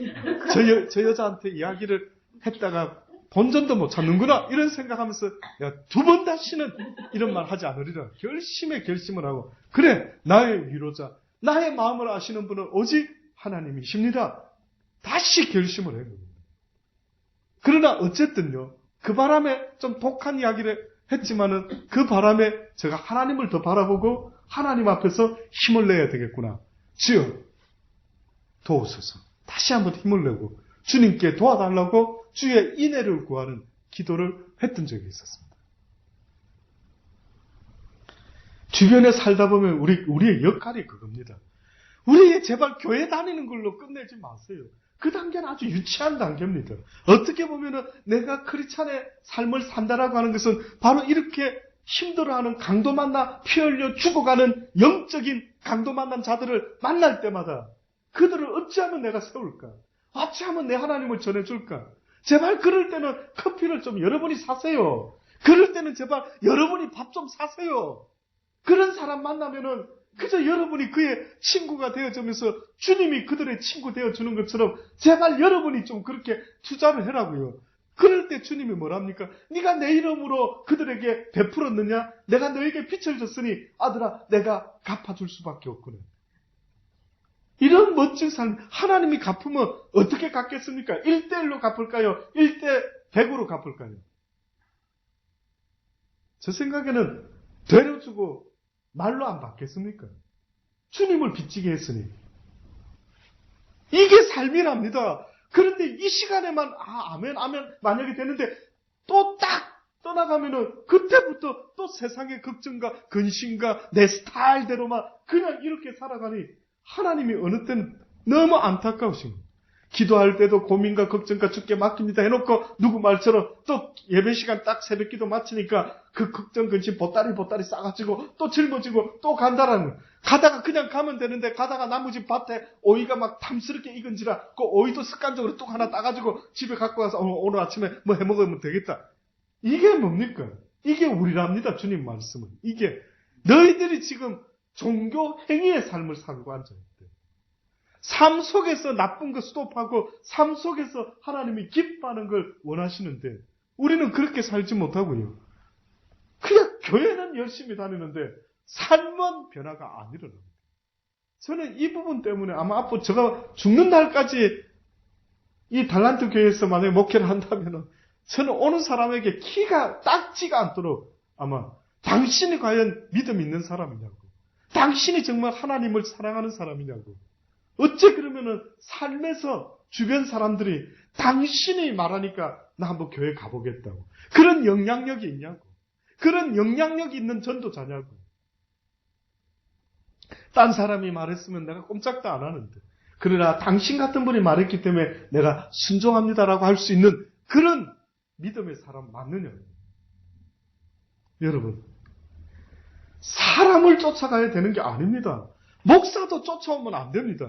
저 여자한테 이야기를 했다가 본전도 못 찾는구나 이런 생각하면서 야, 두 번 다시는 이런 말 하지 않으리라 결심을 하고 그래, 나의 위로자, 나의 마음을 아시는 분은 오직 하나님이십니다. 다시 결심을 해요. 그러나 어쨌든요, 그 바람에 좀 독한 이야기를 했지만은 그 바람에 제가 하나님을 더 바라보고 하나님 앞에서 힘을 내야 되겠구나. 주여 도우소서. 다시 한번 힘을 내고 주님께 도와달라고 주의 인애를 구하는 기도를 했던 적이 있었습니다. 주변에 살다 보면 우리의 역할이 그겁니다. 우리 제발 교회 다니는 걸로 끝내지 마세요. 그 단계는 아주 유치한 단계입니다. 어떻게 보면은 내가 크리스찬의 삶을 산다라고 하는 것은 바로 이렇게 힘들어하는 강도 만나 피 흘려 죽어가는 영적인 강도 만난 자들을 만날 때마다 그들을 어찌하면 내가 세울까? 어찌하면 내 하나님을 전해줄까? 제발 그럴 때는 커피를 좀 여러분이 사세요. 그럴 때는 제발 여러분이 밥 좀 사세요. 그런 사람 만나면은 그저 여러분이 그의 친구가 되어주면서 주님이 그들의 친구 되어주는 것처럼 제발 여러분이 좀 그렇게 투자를 해라고요. 그럴 때 주님이 뭐랍니까? 네가 내 이름으로 그들에게 베풀었느냐? 내가 너에게 빛을 줬으니 아들아 내가 갚아줄 수밖에 없구나. 이런 멋진 삶, 하나님이 갚으면 어떻게 갚겠습니까? 1대1로 갚을까요? 1대100으로 갚을까요? 저 생각에는 되려주고 말로 안 받겠습니까? 주님을 빚지게 했으니. 이게 삶이랍니다. 그런데 이 시간에만 아멘 만약에 되는데 또 딱 떠나가면은 그때부터 또 세상의 걱정과 근심과 내 스타일대로만 그냥 이렇게 살아가니 하나님이 어느 때는 너무 안타까우신 거예요. 기도할 때도 고민과 걱정과 주께 맡깁니다 해놓고 누구 말처럼 또 예배 시간 딱 새벽기도 마치니까 그 걱정 근심 보따리 싸가지고 또 짊어지고 또 간다라는 거예요. 가다가 그냥 가면 되는데 가다가 나무집 밭에 오이가 막 탐스럽게 익은지라 그 오이도 습관적으로 뚝 하나 따가지고 집에 갖고 가서 오늘 아침에 뭐 해먹으면 되겠다. 이게 뭡니까? 이게 우리랍니다. 주님 말씀은. 이게 너희들이 지금 종교 행위의 삶을 살고 앉아있대. 삶 속에서 나쁜 거 스톱하고 삶 속에서 하나님이 기뻐하는 걸 원하시는데 우리는 그렇게 살지 못하고요. 그냥 교회는 열심히 다니는데 삶은 변화가 안 일어납니다. 저는 이 부분 때문에 아마 앞으로 제가 죽는 날까지 이 달란트 교회에서 만약에 목회를 한다면 저는 오는 사람에게 키가 딱지가 않도록 아마 당신이 과연 믿음 있는 사람이냐고, 당신이 정말 하나님을 사랑하는 사람이냐고, 어째 그러면은 삶에서 주변 사람들이 당신이 말하니까 나 한번 교회 가보겠다고, 그런 영향력이 있냐고, 그런 영향력이 있는 전도자냐고. 딴 사람이 말했으면 내가 꼼짝도 안 하는데, 그러나 당신 같은 분이 말했기 때문에 내가 순종합니다라고 할 수 있는 그런 믿음의 사람 맞느냐. 여러분, 사람을 쫓아가야 되는 게 아닙니다. 목사도 쫓아오면 안 됩니다.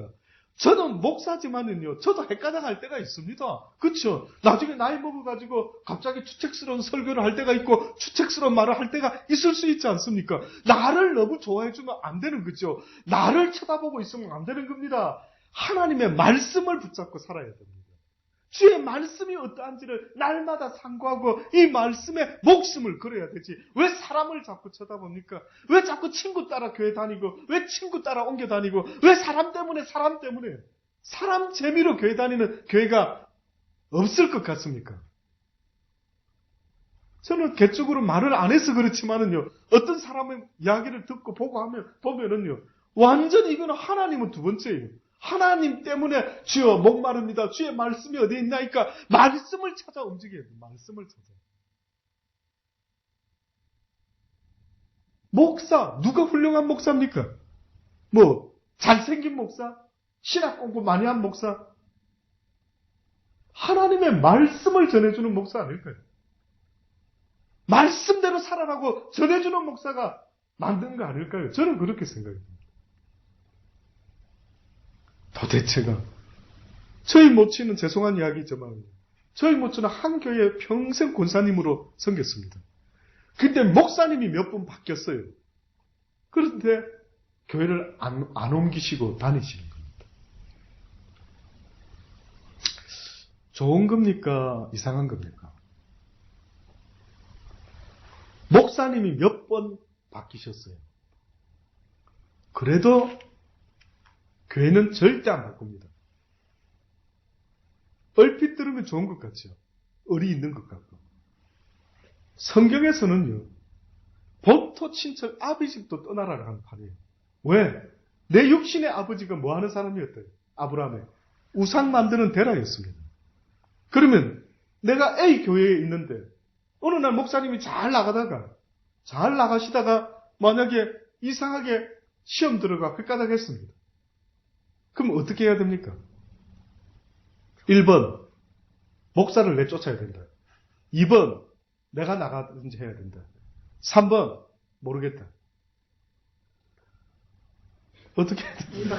저는 목사지만은요, 저도 헷갈려 할 때가 있습니다. 그렇죠? 나중에 나이 먹어가지고 갑자기 추책스러운 설교를 할 때가 있고 추책스러운 말을 할 때가 있을 수 있지 않습니까? 나를 너무 좋아해주면 안 되는 거죠. 나를 쳐다보고 있으면 안 되는 겁니다. 하나님의 말씀을 붙잡고 살아야 됩니다. 주의 말씀이 어떠한지를 날마다 상고하고 이 말씀에 목숨을 걸어야 되지. 왜 사람을 자꾸 쳐다봅니까? 왜 자꾸 친구 따라 교회 다니고, 왜 친구 따라 옮겨 다니고, 왜 사람 때문에 사람 재미로 교회 다니는 교회가 없을 것 같습니까? 저는 개쪽으로 말을 안 해서 그렇지만은요, 어떤 사람의 이야기를 듣고 보면은요, 완전히 이거는 하나님은 두 번째예요. 하나님 때문에 주여 목마릅니다. 주의 말씀이 어디에 있나니까 말씀을 찾아 움직여야 돼요. 말씀을 찾아. 목사, 누가 훌륭한 목사입니까? 뭐 잘생긴 목사? 신학 공부 많이 한 목사? 하나님의 말씀을 전해주는 목사 아닐까요? 말씀대로 살아가고 전해주는 목사가 만든 거 아닐까요? 저는 그렇게 생각합니다. 도대체가 저희 모친은 죄송한 이야기지만 저희 모친은 한 교회에 평생 권사님으로 섬겼습니다. 그때 목사님이 몇 분 바뀌었어요. 그런데 교회를 안 옮기시고 다니시는 겁니다. 좋은 겁니까? 이상한 겁니까? 목사님이 몇 번 바뀌셨어요. 그래도 교회는 절대 안 바꿉니다. 얼핏 들으면 좋은 것 같죠. 의리 있는 것 같고. 성경에서는요, 본토 친척 아비집도 떠나라고 하는 판이에요. 왜? 내 육신의 아버지가 뭐 하는 사람이었대요? 아브라함의 우상 만드는 데라였습니다. 그러면 내가 A 교회에 있는데 어느 날 목사님이 잘 나가시다가 만약에 이상하게 시험 들어가 흙가닥했습니다. 그럼 어떻게 해야 됩니까? 1번, 목사를 내쫓아야 된다. 2번, 내가 나가든지 해야 된다. 3번, 모르겠다. 어떻게 해야 됩니까?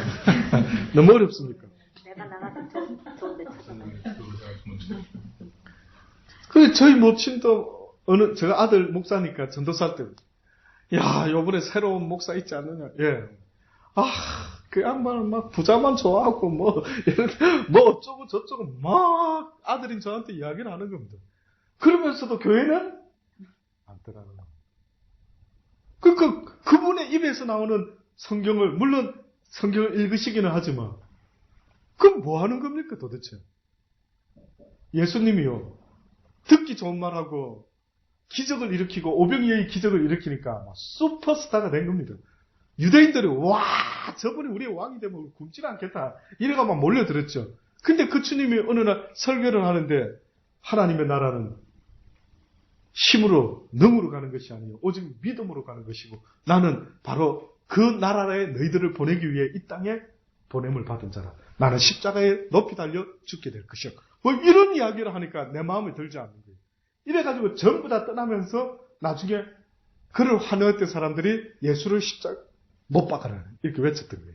너무 어렵습니까? 내가 나가서 좋은데 찾아가요. 그 저희 모친도 제가 아들 목사니까 전도사 때, 야, 요번에 새로운 목사 있지 않느냐? 예. 그 양반은 막 부자만 좋아하고 뭐 어쩌고 저쩌고 막 아들인 저한테 이야기를 하는 겁니다. 그러면서도 교회는 안 떠나는 겁니다. 그분의 입에서 나오는 성경을, 물론 성경을 읽으시기는 하지만 그럼 뭐 하는 겁니까 도대체? 예수님이요. 듣기 좋은 말하고 기적을 일으키고 오병이어의 기적을 일으키니까 슈퍼스타가 된 겁니다. 유대인들이 와 저분이 우리의 왕이 되면 굶질 않겠다. 이래가 막 몰려들었죠. 근데 그 주님이 어느 날 설교를 하는데 하나님의 나라는 힘으로 능으로 가는 것이 아니요 오직 믿음으로 가는 것이고 나는 바로 그 나라에 너희들을 보내기 위해 이 땅에 보냄을 받은 자라. 나는 십자가에 높이 달려 죽게 될 것이요. 뭐 이런 이야기를 하니까 내 마음에 들지 않는 거예요. 이래가지고 전부 다 떠나면서 나중에 그를 환호했던 사람들이 예수를 십자가 못 박아라 이렇게 외쳤던 거예요.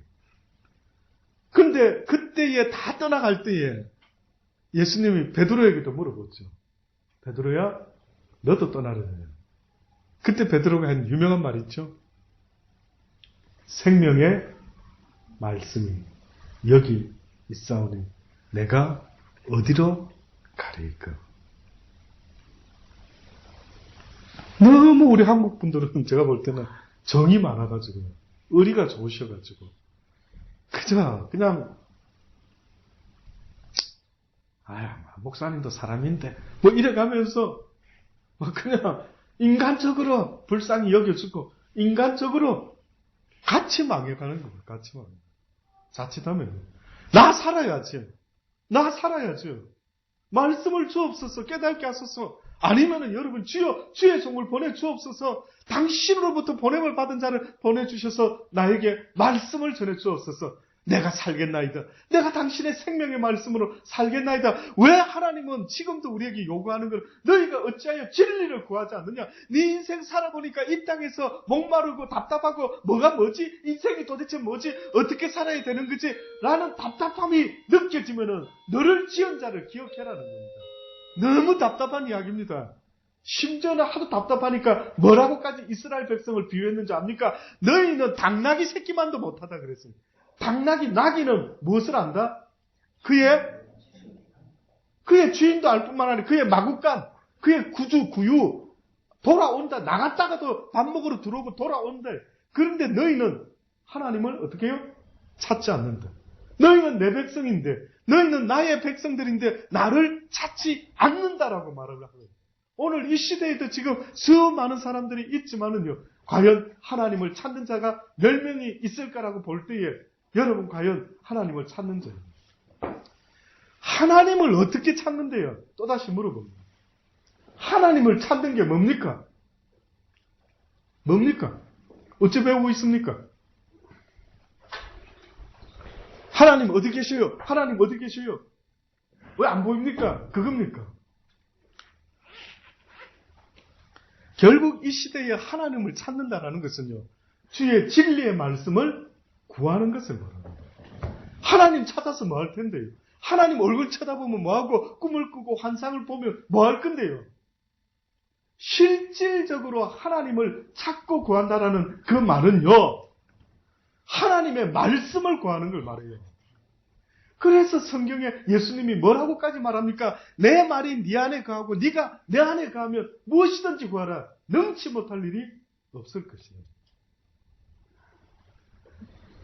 근데 그때에 다 떠나갈 때에 예수님이 베드로에게도 물어봤죠. 베드로야 너도 떠나려느냐. 그때 베드로가 한 유명한 말이 있죠. 생명의 말씀이 여기 있사오니 내가 어디로 가리까. 너무 우리 한국 분들은 제가 볼 때는 정이 많아가지고 의리가 좋으셔가지고 그냥 목사님도 사람인데 뭐 이래가면서 그냥 인간적으로 불쌍히 여겨주고 인간적으로 같이 망해가는 거예요. 같이 망해. 자칫하면 나 살아야지. 말씀을 주옵소서. 깨닫게 하소서. 아니면은 여러분 주여 주의 종을 보내 주옵소서. 당신으로부터 보냄을 받은 자를 보내주셔서 나에게 말씀을 전해 주옵소서. 내가 살겠나이다. 내가 당신의 생명의 말씀으로 살겠나이다. 왜 하나님은 지금도 우리에게 요구하는 걸 너희가 어찌하여 진리를 구하지 않느냐. 네 인생 살아보니까 이 땅에서 목마르고 답답하고 뭐지? 인생이 도대체 뭐지? 어떻게 살아야 되는 거지? 라는 답답함이 느껴지면은 너를 지은 자를 기억해라는 겁니다. 너무 답답한 이야기입니다. 심지어는 하도 답답하니까 뭐라고까지 이스라엘 백성을 비유했는지 압니까? 너희는 당나귀 새끼만도 못하다 그랬습니다. 나귀는 무엇을 안다? 그의 주인도 알 뿐만 아니라 그의 마구간, 그의 구유, 돌아온다. 나갔다가도 밥 먹으러 들어오고 돌아온다. 그런데 너희는 하나님을 어떻게 해요? 찾지 않는다. 너희는 내 백성인데, 너희는 나의 백성들인데 나를 찾지 않는다라고 말을 하거든요. 오늘 이 시대에도 지금 수많은 사람들이 있지만은요, 과연 하나님을 찾는 자가 몇 명이 있을까라고 볼 때에 여러분 과연 하나님을 찾는지요? 하나님을 어떻게 찾는데요? 또다시 물어봅니다. 하나님을 찾는 게 뭡니까? 어찌 배우고 있습니까? 하나님 어디 계셔요? 왜 안 보입니까? 그겁니까? 결국 이 시대에 하나님을 찾는다라는 것은요, 주의 진리의 말씀을 구하는 것을 말합니다. 하나님 찾아서 뭐 할 텐데요? 하나님 얼굴 쳐다보면 뭐하고 꿈을 꾸고 환상을 보면 뭐 할 건데요? 실질적으로 하나님을 찾고 구한다라는 그 말은요, 하나님의 말씀을 구하는 걸 말해요. 그래서 성경에 예수님이 뭐라고까지 말합니까? 내 말이 네 안에 거하고 네가 내 안에 거하면 무엇이든지 구하라. 능치 못할 일이 없을 것이다.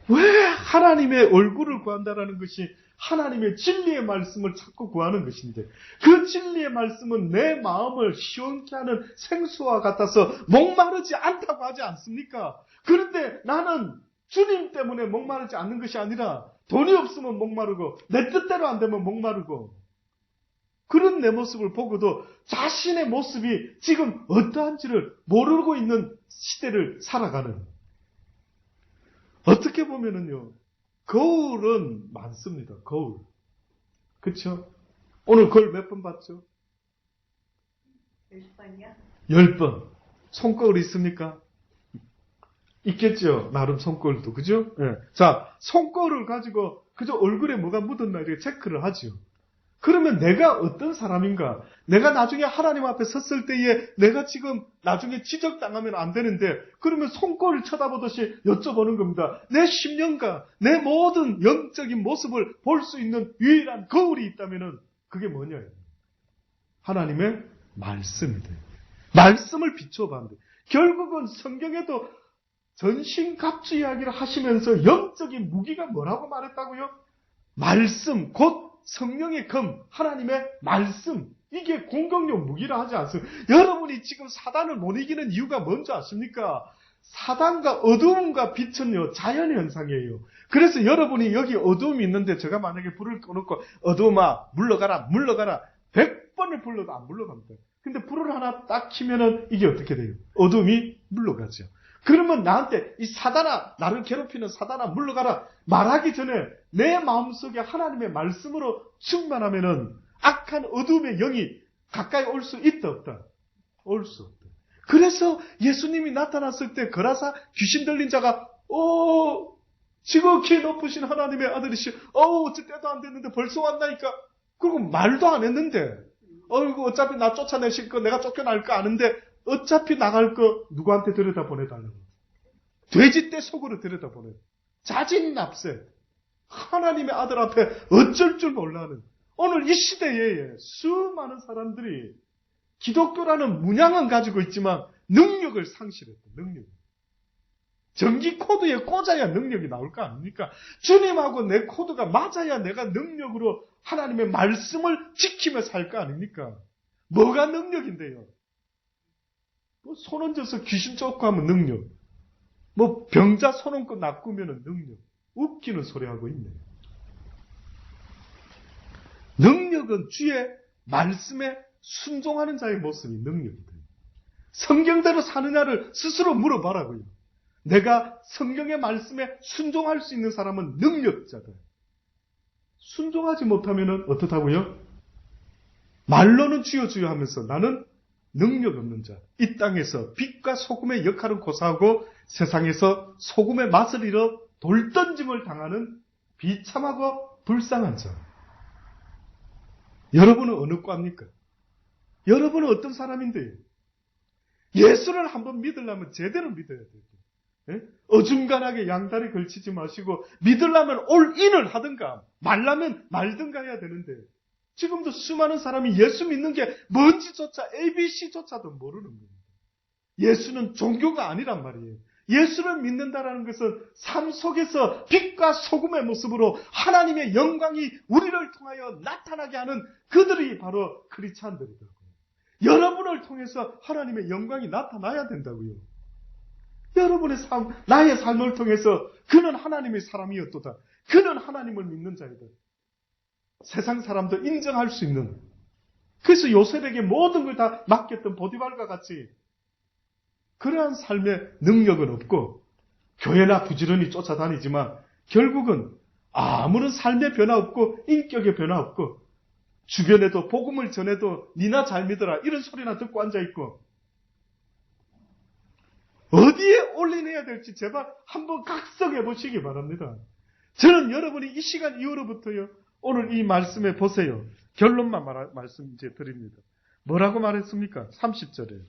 왜 하나님의 얼굴을 구한다라는 것이 하나님의 진리의 말씀을 찾고 구하는 것인데, 그 진리의 말씀은 내 마음을 시원케 하는 생수와 같아서 목마르지 않다고 하지 않습니까? 그런데 나는 주님 때문에 목마르지 않는 것이 아니라 돈이 없으면 목마르고 내 뜻대로 안 되면 목마르고, 그런 내 모습을 보고도 자신의 모습이 지금 어떠한지를 모르고 있는 시대를 살아가는, 어떻게 보면은요, 거울은 많습니다. 거울. 그쵸? 오늘 거울 몇 번 봤죠? 10번이요? 10번. 손거울 있습니까? 있겠죠. 나름 손거울도. 그죠? 예. 자, 손거울을 가지고 그저 얼굴에 뭐가 묻었나 이렇게 체크를 하죠. 그러면 내가 어떤 사람인가? 내가 나중에 하나님 앞에 섰을 때에 내가 지금 나중에 지적당하면 안 되는데, 그러면 손거울을 쳐다보듯이 여쭤보는 겁니다. 내 10년간 내 모든 영적인 모습을 볼 수 있는 유일한 거울이 있다면 그게 뭐냐? 하나님의 말씀이다. 말씀을 비춰봤는데, 결국은 성경에도 전신갑주 이야기를 하시면서 영적인 무기가 뭐라고 말했다고요? 말씀, 곧 성령의 검, 하나님의 말씀, 이게 공격용 무기라 하지 않습니까? 여러분이 지금 사단을 못 이기는 이유가 뭔지 아십니까? 사단과 어두움과 빛은요, 자연현상이에요. 그래서 여러분이 여기 어두움이 있는데 제가 만약에 불을 꺼놓고 어두움아 물러가라 물러가라 100번을 불러도 안 물러갑니다. 근데 불을 하나 딱 켜면은 이게 어떻게 돼요? 어두움이 물러가죠. 그러면 나한테 이 사단아, 나를 괴롭히는 사단아 물러가라 말하기 전에 내 마음속에 하나님의 말씀으로 충만하면은 악한 어두움의 영이 가까이 올 수 있다 없다? 올 수 없다. 그래서 예수님이 나타났을 때 거라사 귀신 들린 자가 지극히 높으신 하나님의 아들이시 어째 때도 안 됐는데 벌써 왔나니까. 그리고 말도 안 했는데 어차피 나 쫓아내실 거 내가 쫓겨날 거 아는데 어차피 나갈 거 누구한테 들여다 보내달라고. 돼지떼 속으로 들여다 보내. 자진납세. 하나님의 아들 앞에 어쩔 줄 몰라하는 오늘 이 시대에 수많은 사람들이 기독교라는 문양은 가지고 있지만 능력을 상실했다. 능력. 전기 코드에 꽂아야 능력이 나올 거 아닙니까? 주님하고 내 코드가 맞아야 내가 능력으로 하나님의 말씀을 지키며 살 거 아닙니까? 뭐가 능력인데요? 손 얹어서 귀신 쫓고 하면 능력. 병자 손 얹고 낚으면 능력. 웃기는 소리 하고 있네요. 능력은 주의 말씀에 순종하는 자의 모습이 능력이다. 성경대로 사느냐를 스스로 물어봐라고요. 내가 성경의 말씀에 순종할 수 있는 사람은 능력자다. 순종하지 못하면 어떻다고요? 말로는 주여 주여 하면서 나는 능력 없는 자. 이 땅에서 빛과 소금의 역할을 고사하고 세상에서 소금의 맛을 잃어 돌던짐을 당하는 비참하고 불쌍한 자. 여러분은 어느 과입니까? 여러분은 어떤 사람인데요? 예수를 한번 믿으려면 제대로 믿어야 돼요. 어중간하게 양다리 걸치지 마시고 믿으려면 올인을 하든가 말라면 말든가 해야 되는데 지금도 수많은 사람이 예수 믿는 게 뭔지조차 ABC조차도 모르는 겁니다. 예수는 종교가 아니란 말이에요. 예수를 믿는다라는 것은 삶 속에서 빛과 소금의 모습으로 하나님의 영광이 우리를 통하여 나타나게 하는 그들이 바로 크리스찬들이라고요. 여러분을 통해서 하나님의 영광이 나타나야 된다고요. 여러분의 삶, 나의 삶을 통해서 그는 하나님의 사람이었도다. 그는 하나님을 믿는 자이다. 세상 사람도 인정할 수 있는. 그래서 요셉에게 모든 걸 다 맡겼던 보디발과 같이 그러한 삶의 능력은 없고 교회나 부지런히 쫓아다니지만 결국은 아무런 삶의 변화 없고 인격의 변화 없고 주변에도 복음을 전해도 니나 잘 믿어라 이런 소리나 듣고 앉아있고 어디에 올인해야 될지 제발 한번 각성해 보시기 바랍니다. 저는 여러분이 이 시간 이후로부터요 오늘 이 말씀에 보세요. 결론만 말씀 이제 드립니다. 뭐라고 말했습니까? 30절에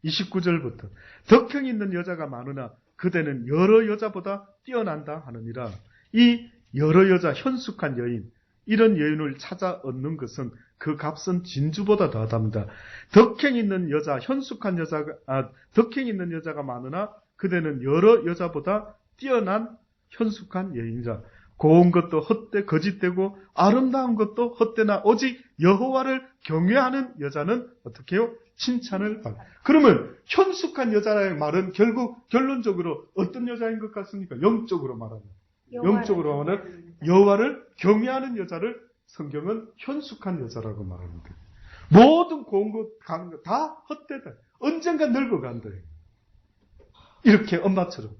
29절부터 덕형 있는 여자가 많으나 그대는 여러 여자보다 뛰어난다 하느니라. 이 여러 여자 현숙한 여인 이런 여인을 찾아 얻는 것은 그 값은 진주보다 더하답니다. 덕행 있는 여자 덕행 있는 여자가 많으나 그대는 여러 여자보다 뛰어난 현숙한 여인이라. 고운 것도 헛되 거짓되고 아름다운 것도 헛되나 오직 여호와를 경외하는 여자는 어떻게 해요? 칭찬을 받. 그러면 현숙한 여자의 말은 결국 결론적으로 어떤 여자인 것 같습니까? 영적으로 말하면. 영적으로 하면 여호와를 경외하는 여자를 성경은 현숙한 여자라고 말합니다. 모든 고운 것, 강한 것 다 헛되다. 언젠가 늙어간다. 이렇게 엄마처럼.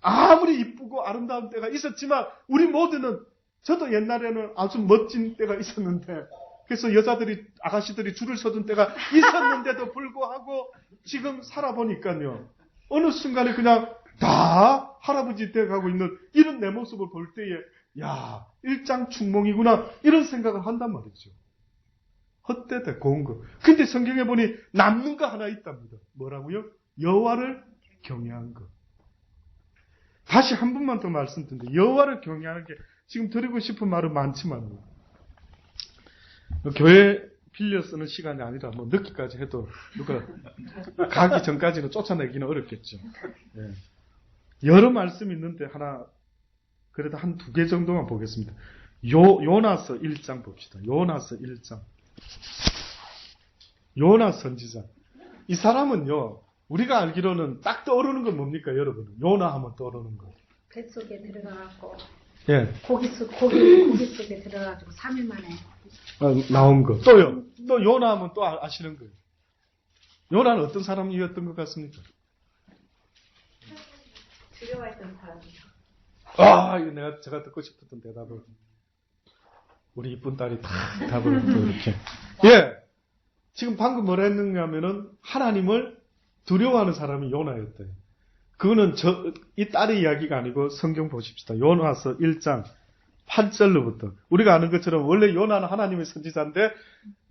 아무리 이쁘고 아름다운 때가 있었지만 우리 모두는 저도 옛날에는 아주 멋진 때가 있었는데 그래서 아가씨들이 줄을 서던 때가 있었는데도 불구하고 지금 살아보니까요. 어느 순간에 그냥 다 할아버지 때 가고 있는 이런 내 모습을 볼 때에 야 일장충몽이구나 이런 생각을 한단 말이죠. 헛되다 고운 거. 근데 성경에 보니 남는 거 하나 있답니다. 뭐라고요? 여호와를 경외한 것. 다시 한 번만 더 말씀드립니다. 여호와를 경외하는 게 지금 드리고 싶은 말은 많지만 교회 빌려 쓰는 시간이 아니라 늦게까지 해도 누가 가기 전까지는 쫓아내기는 어렵겠죠. 예. 여러 말씀이 있는데 하나 그래도 한 2개 정도만 보겠습니다. 요나서 1장 봅시다. 요나서 1장. 요나 선지자. 이 사람은요, 우리가 알기로는 딱 떠오르는 건 뭡니까, 여러분? 요나 하면 떠오르는 거. 뱃속에 들어가고 예. 고기 속에 들어가지고 3일 만에 나온 거. 또요. 또 요나 하면 또 아시는 거예요. 요나는 어떤 사람이었던 것 같습니까? 두려워 했던 사람이요. 이거 제가 듣고 싶었던 대답을. 우리 이쁜 딸이 다 답을 또 이렇게. 예. 지금 방금 뭐라 했느냐면은 하나님을 두려워하는 사람이 요나였대요. 그거는 이 딸의 이야기가 아니고 성경 보십시다. 요나서 1장 8절로부터. 우리가 아는 것처럼 원래 요나는 하나님의 선지자인데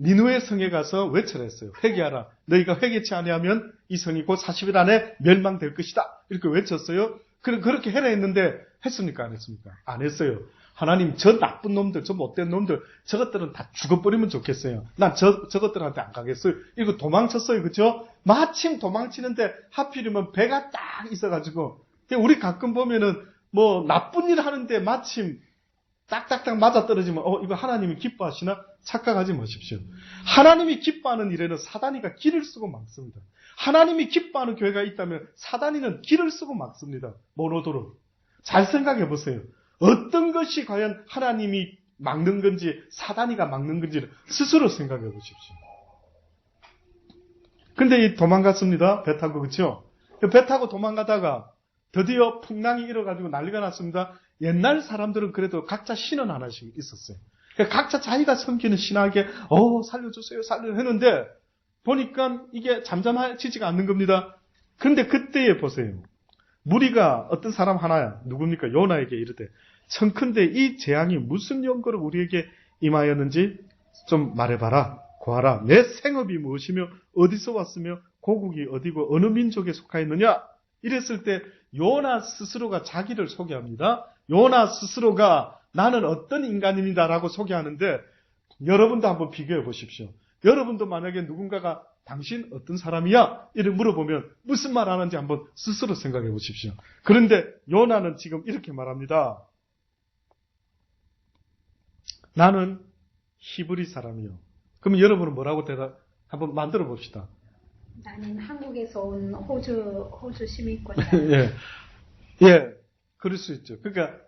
니누의 성에 가서 외쳐라 했어요. 회개하라. 너희가 회개치 아니하면 이 성이 곧 40일 안에 멸망될 것이다. 이렇게 외쳤어요. 그렇게 해라 했는데 했습니까? 안 했습니까? 안 했어요. 하나님, 저 나쁜 놈들, 저 못된 놈들, 저것들은 다 죽어버리면 좋겠어요. 난 저것들한테 안 가겠어요. 이거 도망쳤어요. 그죠? 마침 도망치는데 하필이면 배가 딱 있어가지고, 우리 가끔 보면은 뭐 나쁜 일 하는데 마침 딱딱딱 맞아 떨어지면, 이거 하나님이 기뻐하시나? 착각하지 마십시오. 하나님이 기뻐하는 일에는 사단이가 길을 쓰고 막습니다. 하나님이 기뻐하는 교회가 있다면 사단이는 길을 쓰고 막습니다. 모노도로. 잘 생각해 보세요. 어떤 것이 과연 하나님이 막는 건지 사단이가 막는 건지를 스스로 생각해 보십시오. 근데 이 도망갔습니다. 배 타고. 그렇죠? 배 타고 도망가다가 드디어 풍랑이 일어가지고 난리가 났습니다. 옛날 사람들은 그래도 각자 신은 하나씩 있었어요. 각자 자기가 섬기는 신에게 살려주세요 했는데 보니까 이게 잠잠해지지가 않는 겁니다. 그런데 그때에 보세요. 무리가 어떤 사람 하나야 누굽니까? 요나에게 이르되 청컨대 이 재앙이 무슨 연고로 우리에게 임하였는지 좀 말해봐라. 고하라. 내 생업이 무엇이며 어디서 왔으며 고국이 어디고 어느 민족에 속하였느냐? 이랬을 때 요나 스스로가 자기를 소개합니다. 요나 스스로가 나는 어떤 인간입니다라고 소개하는데 여러분도 한번 비교해 보십시오. 여러분도 만약에 누군가가 당신 어떤 사람이야? 이렇게 물어보면 무슨 말 하는지 한번 스스로 생각해 보십시오. 그런데 요나는 지금 이렇게 말합니다. 나는 히브리 사람이요. 그럼 여러분은 뭐라고 한번 만들어 봅시다. 나는 한국에서 온 호주 시민권자. 예, 그럴 수 있죠. 그러니까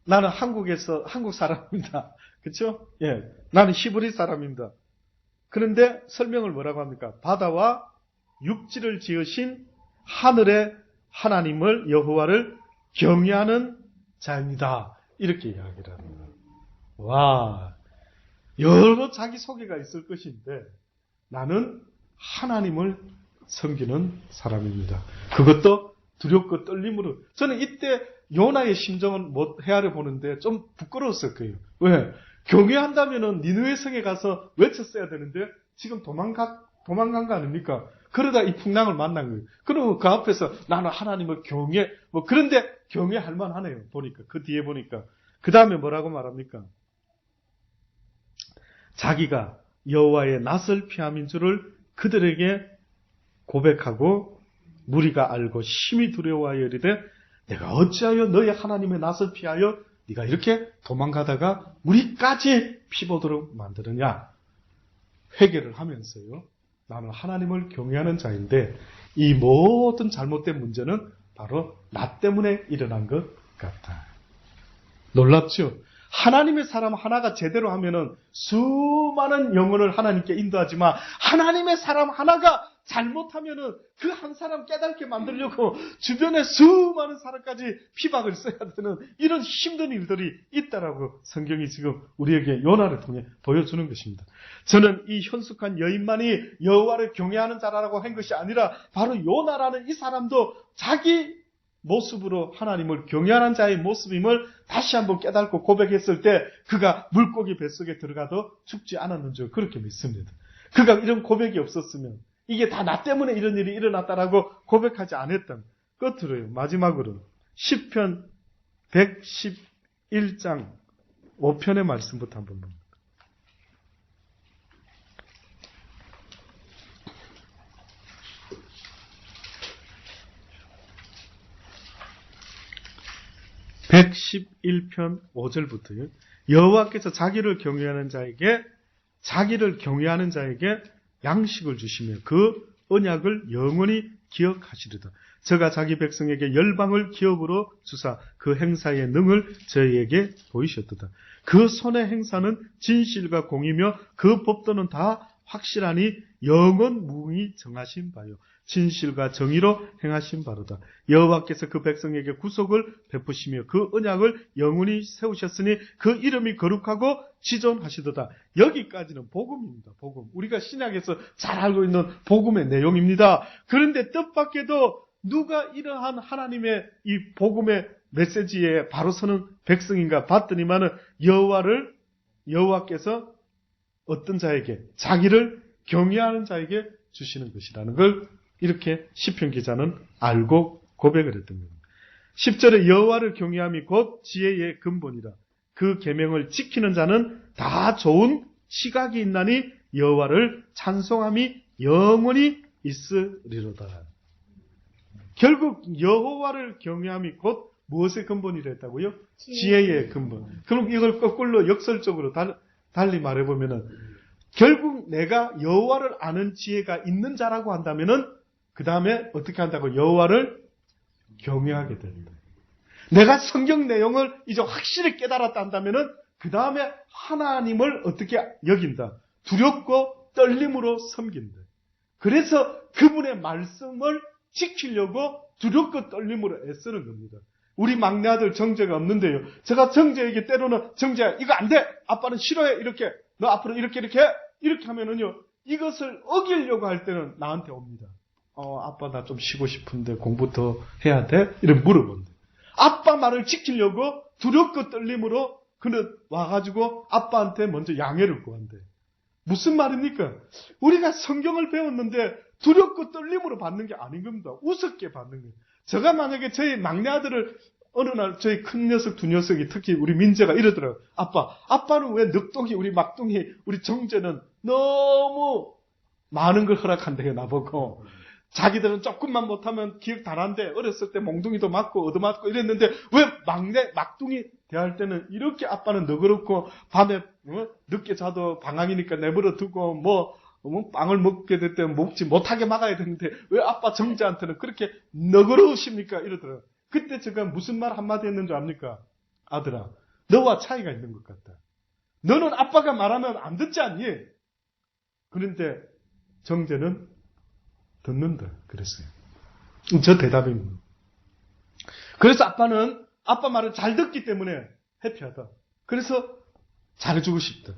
나는 한국 사람입니다. 그렇죠? 예, 나는 히브리 사람입니다. 그런데 설명을 뭐라고 합니까? 바다와 육지를 지으신 하늘의 하나님을 여호와를 경외하는 자입니다. 이렇게 이야기를 합니다. 와, 여러 자기소개가 있을 것인데 나는 하나님을 섬기는 사람입니다. 그것도 두렵고 떨림으로. 저는 이때 요나의 심정은 헤아려 보는데 좀 부끄러웠을 거예요. 왜? 경외한다면은 니느웨 성에 가서 외쳤어야 되는데 지금 도망간 거 아닙니까? 그러다 이 풍랑을 만난 거예요. 그리고 그 앞에서 나는 하나님을 그런데 경외할 만하네요. 보니까 그 뒤에 보니까 그 다음에 뭐라고 말합니까? 자기가 여호와의 낯을 피함인 줄을 그들에게 고백하고 무리가 알고 심히 두려워하여 이르되 내가 어찌하여 너희 하나님의 낯을 피하여 네가 이렇게 도망가다가 우리까지 피보도록 만드느냐. 회개를 하면서요. 나는 하나님을 경외하는 자인데 이 모든 잘못된 문제는 바로 나 때문에 일어난 것 같다. 놀랍죠? 하나님의 사람 하나가 제대로 하면은 수많은 영혼을 하나님께 인도하지만 하나님의 사람 하나가 잘못하면은 그 한 사람 깨닫게 만들려고 주변에 수많은 사람까지 피박을 써야 되는 이런 힘든 일들이 있다라고 성경이 지금 우리에게 요나를 통해 보여주는 것입니다. 저는 이 현숙한 여인만이 여호와를 경외하는 자라고 한 것이 아니라 바로 요나라는 이 사람도 자기 모습으로 하나님을 경외하는 자의 모습임을 다시 한번 깨닫고 고백했을 때 그가 물고기 뱃속에 들어가도 죽지 않았는 줄 그렇게 믿습니다. 그가 이런 고백이 없었으면 이게 다 나 때문에 이런 일이 일어났다라고 고백하지 않았던 끝으로요. 마지막으로 시편 111장 5편의 말씀부터 한번 봅니다. 111편 5절부터요. 여호와께서 자기를 경외하는 자에게 양식을 주시며 그 언약을 영원히 기억하시리다. 저가 자기 백성에게 열방을 기업으로 주사 그 행사의 능을 저희에게 보이셨도다. 그 손의 행사는 진실과 공이며 그 법도는 다 확실하니 영원 무궁히 정하신 바요. 진실과 정의로 행하신 바로다. 여호와께서 그 백성에게 구속을 베푸시며 그 언약을 영원히 세우셨으니 그 이름이 거룩하고 지존하시도다. 여기까지는 복음입니다. 복음. 우리가 신약에서 잘 알고 있는 복음의 내용입니다. 그런데 뜻밖에도 누가 이러한 하나님의 이 복음의 메시지에 바로 서는 백성인가 봤더니만은 여호와께서 어떤 자에게, 자기를 경외하는 자에게 주시는 것이라는 걸 이렇게 시편 기자는 알고 고백을 했던 겁니다. 10절에 여호와를 경외함이 곧 지혜의 근본이라. 그 계명을 지키는 자는 다 좋은 시각이 있나니 여호와를 찬송함이 영원히 있으리로다. 결국 여호와를 경외함이 곧 무엇의 근본이라 했다고요? 지혜의 근본. 그럼 이걸 거꾸로 역설적으로 달리 말해보면은 결국 내가 여호와를 아는 지혜가 있는 자라고 한다면은 그 다음에 어떻게 한다고? 여호와를 경외하게 된다. 내가 성경 내용을 이제 확실히 깨달았다 한다면은 그 다음에 하나님을 어떻게 여긴다? 두렵고 떨림으로 섬긴다. 그래서 그분의 말씀을 지키려고 두렵고 떨림으로 애쓰는 겁니다. 우리 막내 아들 정죄가 없는데요. 제가 정죄에게 때로는 정죄야 이거 안 돼. 아빠는 싫어해. 이렇게 너 앞으로 이렇게 하면은요. 이것을 어기려고 할 때는 나한테 옵니다. 아빠 나 좀 쉬고 싶은데 공부 더 해야 돼? 이렇게 물어본대. 아빠 말을 지키려고 두렵고 떨림으로 그는 와가지고 아빠한테 먼저 양해를 구한대. 무슨 말입니까? 우리가 성경을 배웠는데 두렵고 떨림으로 받는 게 아닌 겁니다. 우습게 받는 거예요. 제가 만약에 저희 막내 아들을 어느 날 저희 큰 녀석 두 녀석이 특히 우리 민재가 이러더라고요. 아빠는 왜 늑동이 우리 막둥이 우리 정재는 너무 많은 걸 허락한대요 나보고. 자기들은 조금만 못하면 기억 다 난대. 어렸을 때 몽둥이도 맞고 얻어맞고 이랬는데 왜 막둥이 대할 때는 이렇게 아빠는 너그럽고 밤에 늦게 자도 방학이니까 내버려 두고 빵을 먹게 될 때 먹지 못하게 막아야 되는데 왜 아빠 정재한테는 그렇게 너그러우십니까? 이러더라고요. 그때 제가 무슨 말 한마디 했는 줄 압니까? 아들아, 너와 차이가 있는 것 같다. 너는 아빠가 말하면 안 듣지 않니? 그런데 정재는 듣는다. 그랬어요. 저 대답입니다. 그래서 아빠는 아빠 말을 잘 듣기 때문에 해피하다. 그래서 잘해주고 싶다.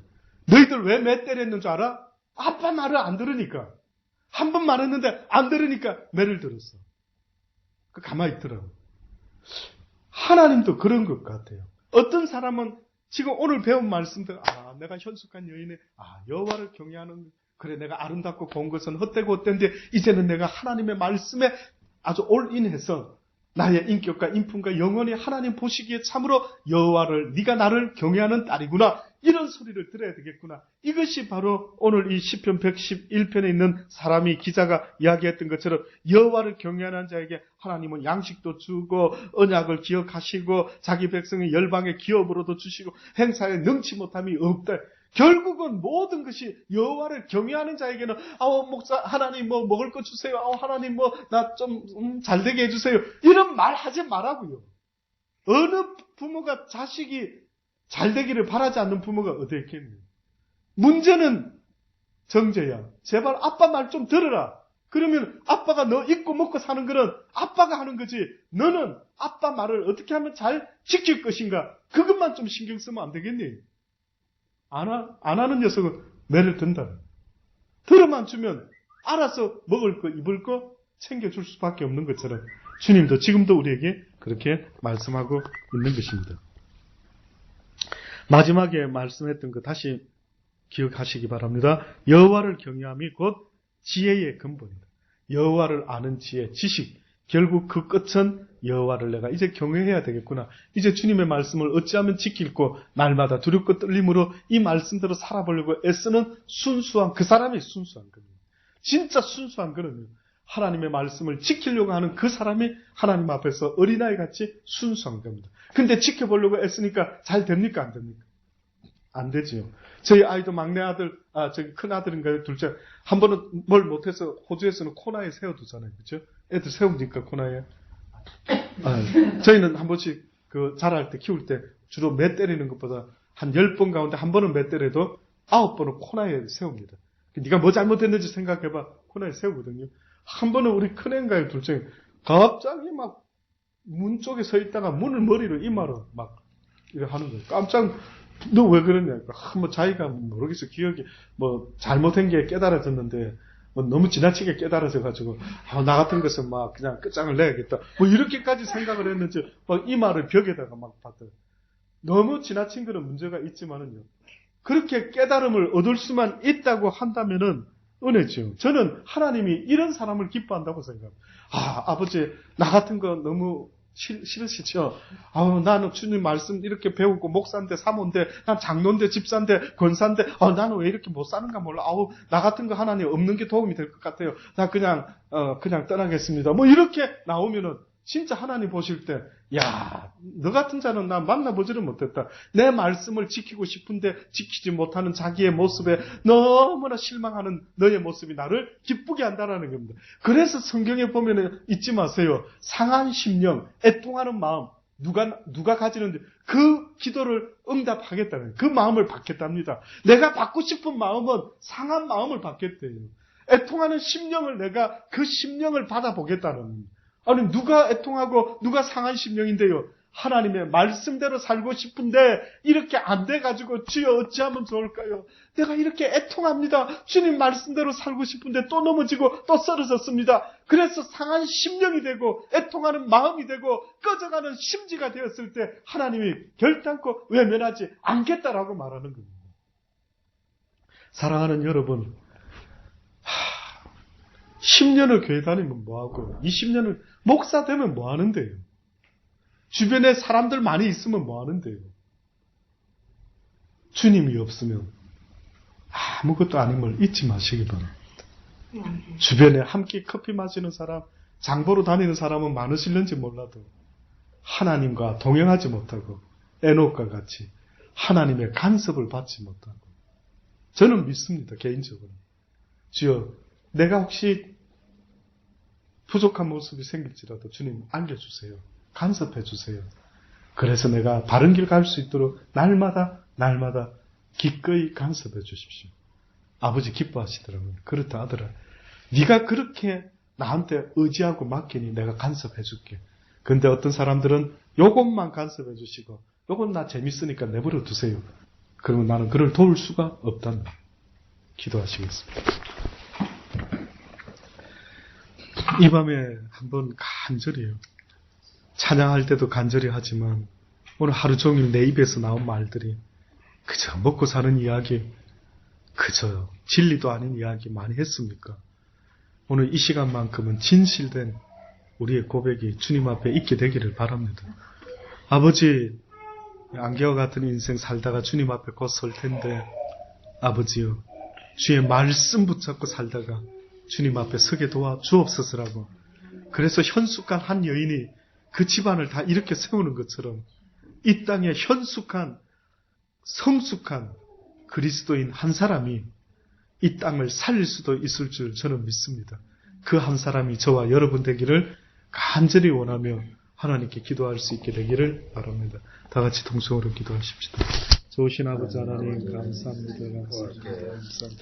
너희들 왜 매 때렸는 줄 알아? 아빠 말을 안 들으니까. 한 번 말했는데 안 들으니까 매를 들었어. 가만히 있더라고. 하나님도 그런 것 같아요. 어떤 사람은 지금 오늘 배운 말씀들, 내가 현숙한 여인의, 여호와를 경외하는, 그래, 내가 아름답고 고운 것은 헛되고 헛된데, 이제는 내가 하나님의 말씀에 아주 올인해서 나의 인격과 인품과 영원히 하나님 보시기에 참으로 여호와를, 네가 나를 경외하는 딸이구나. 이런 소리를 들어야 되겠구나. 이것이 바로 오늘 이 시편 111편에 있는 사람이 기자가 이야기했던 것처럼 여호와를 경외하는 자에게 하나님은 양식도 주고 언약을 기억하시고 자기 백성의 열방의 기업으로도 주시고 행사에 능치 못함이 없다. 결국은 모든 것이 여호와를 경외하는 자에게는 목사 하나님 먹을 거 주세요. 하나님 나 좀 잘되게 해주세요. 이런 말 하지 말라고요. 어느 부모가 자식이 잘되기를 바라지 않는 부모가 어디 있겠니? 문제는 정죄야. 제발 아빠 말 좀 들어라. 그러면 아빠가 너 입고 먹고 사는 거는 아빠가 하는 거지. 너는 아빠 말을 어떻게 하면 잘 지킬 것인가? 그것만 좀 신경 쓰면 안 되겠니? 안 하는 녀석은 매를 든다. 들어만 주면 알아서 먹을 거, 입을 거 챙겨줄 수밖에 없는 것처럼 주님도 지금도 우리에게 그렇게 말씀하고 있는 것입니다. 마지막에 말씀했던 거 다시 기억하시기 바랍니다. 여호와를 경외함이 곧 지혜의 근본이다. 여호와를 아는 지혜, 지식. 결국 그 끝은 여호와를 내가 이제 경외해야 되겠구나. 이제 주님의 말씀을 어찌하면 지킬고 날마다 두렵고 떨림으로 이 말씀대로 살아보려고 애쓰는 순수한 그 사람이 순수한 겁니다. 진짜 순수한 거는 하나님의 말씀을 지키려고 하는 그 사람이 하나님 앞에서 어린아이 같이 순수한 겁니다. 근데 지켜보려고 애쓰니까 잘 됩니까? 안 됩니까? 안 되지요. 저희 아이도 막내 아들, 저기 큰 아들인가요? 둘째. 한 번은 뭘 못해서 호주에서는 코너에 세워두잖아요. 그죠? 애들 세웁니까? 코너에? 저희는 한 번씩 자랄 때, 키울 때 주로 매 때리는 것보다 한 10번 가운데 한 번은 매 때려도 9번은 코너에 세웁니다. 네가 뭐 잘못했는지 생각해봐. 코너에 세우거든요. 한 번은 우리 큰애인가요? 둘째. 갑자기 막 문 쪽에 서 있다가 문을 머리로 이마로 막 이렇게 하는 거예요. 깜짝 너 왜 그러냐? 뭐 자기가 모르겠어. 기억이 뭐 잘못한 게 깨달아졌는데 뭐 너무 지나치게 깨달아져가지고 나 같은 것은 막 그냥 끝장을 내야겠다. 뭐 이렇게까지 생각을 했는지 막 이마를 벽에다가 막 봤더니 너무 지나친 거는 문제가 있지만은요. 그렇게 깨달음을 얻을 수만 있다고 한다면은 은혜죠. 저는 하나님이 이런 사람을 기뻐한다고 생각합니다. 아버지 나 같은 거 너무 싫으시죠? 나는 주님 말씀 이렇게 배우고 목사인데 사모인데 난 장로인데 집사인데 권사인데 나는 왜 이렇게 못 사는가 몰라. 나 같은 거 하나님 없는 게 도움이 될 것 같아요. 나 그냥 떠나겠습니다. 뭐 이렇게 나오면은 진짜 하나님 보실 때 너 같은 자는 나 만나보지를 못했다. 내 말씀을 지키고 싶은데 지키지 못하는 자기의 모습에 너무나 실망하는 너의 모습이 나를 기쁘게 한다라는 겁니다. 그래서 성경에 보면은 잊지 마세요. 상한 심령, 애통하는 마음 누가 가지는지 그 기도를 응답하겠다는 그 마음을 받겠답니다. 내가 받고 싶은 마음은 상한 마음을 받겠대요. 애통하는 심령을 내가 그 심령을 받아보겠다는 겁니다. 아니 누가 애통하고 누가 상한 심령인데요. 하나님의 말씀대로 살고 싶은데 이렇게 안 돼가지고 주여 어찌하면 좋을까요? 내가 이렇게 애통합니다. 주님 말씀대로 살고 싶은데 또 넘어지고 또 쓰러졌습니다. 그래서 상한 심령이 되고 애통하는 마음이 되고 꺼져가는 심지가 되었을 때 하나님이 결단코 외면하지 않겠다라고 말하는 겁니다. 사랑하는 여러분, 10년을 교회 다니면 뭐하고 20년을 목사 되면 뭐하는데요? 주변에 사람들 많이 있으면 뭐하는데요? 주님이 없으면 아무것도 아님을 잊지 마시기 바랍니다. 주변에 함께 커피 마시는 사람, 장보러 다니는 사람은 많으실는지 몰라도 하나님과 동행하지 못하고 에녹과 같이 하나님의 간섭을 받지 못하고 저는 믿습니다. 개인적으로. 주여 내가 혹시 부족한 모습이 생길지라도 주님 알려주세요. 간섭해 주세요. 그래서 내가 바른 길 갈 수 있도록 날마다 기꺼이 간섭해 주십시오. 아버지 기뻐하시더라고요. 그렇다 아들아. 네가 그렇게 나한테 의지하고 맡기니 내가 간섭해 줄게. 근데 어떤 사람들은 요것만 간섭해 주시고 요건 나 재밌으니까 내버려 두세요. 그러면 나는 그를 도울 수가 없다는 기도하시겠습니다. 이 밤에 한번 간절히요. 찬양할 때도 간절히 하지만 오늘 하루 종일 내 입에서 나온 말들이 그저 먹고 사는 이야기, 그저 진리도 아닌 이야기 많이 했습니까? 오늘 이 시간만큼은 진실된 우리의 고백이 주님 앞에 있게 되기를 바랍니다. 아버지, 안개와 같은 인생 살다가 주님 앞에 곧 설 텐데 아버지요, 주의 말씀 붙잡고 살다가 주님 앞에 서게 도와 주옵소서라고. 그래서 현숙한 한 여인이 그 집안을 다 이렇게 세우는 것처럼 이 땅에 현숙한 성숙한 그리스도인 한 사람이 이 땅을 살릴 수도 있을 줄 저는 믿습니다. 그 한 사람이 저와 여러분 되기를 간절히 원하며 하나님께 기도할 수 있게 되기를 바랍니다. 다 같이 동성으로 기도하십시다. 좋으신 아버지 하나님 감사합니다. 감사합니다.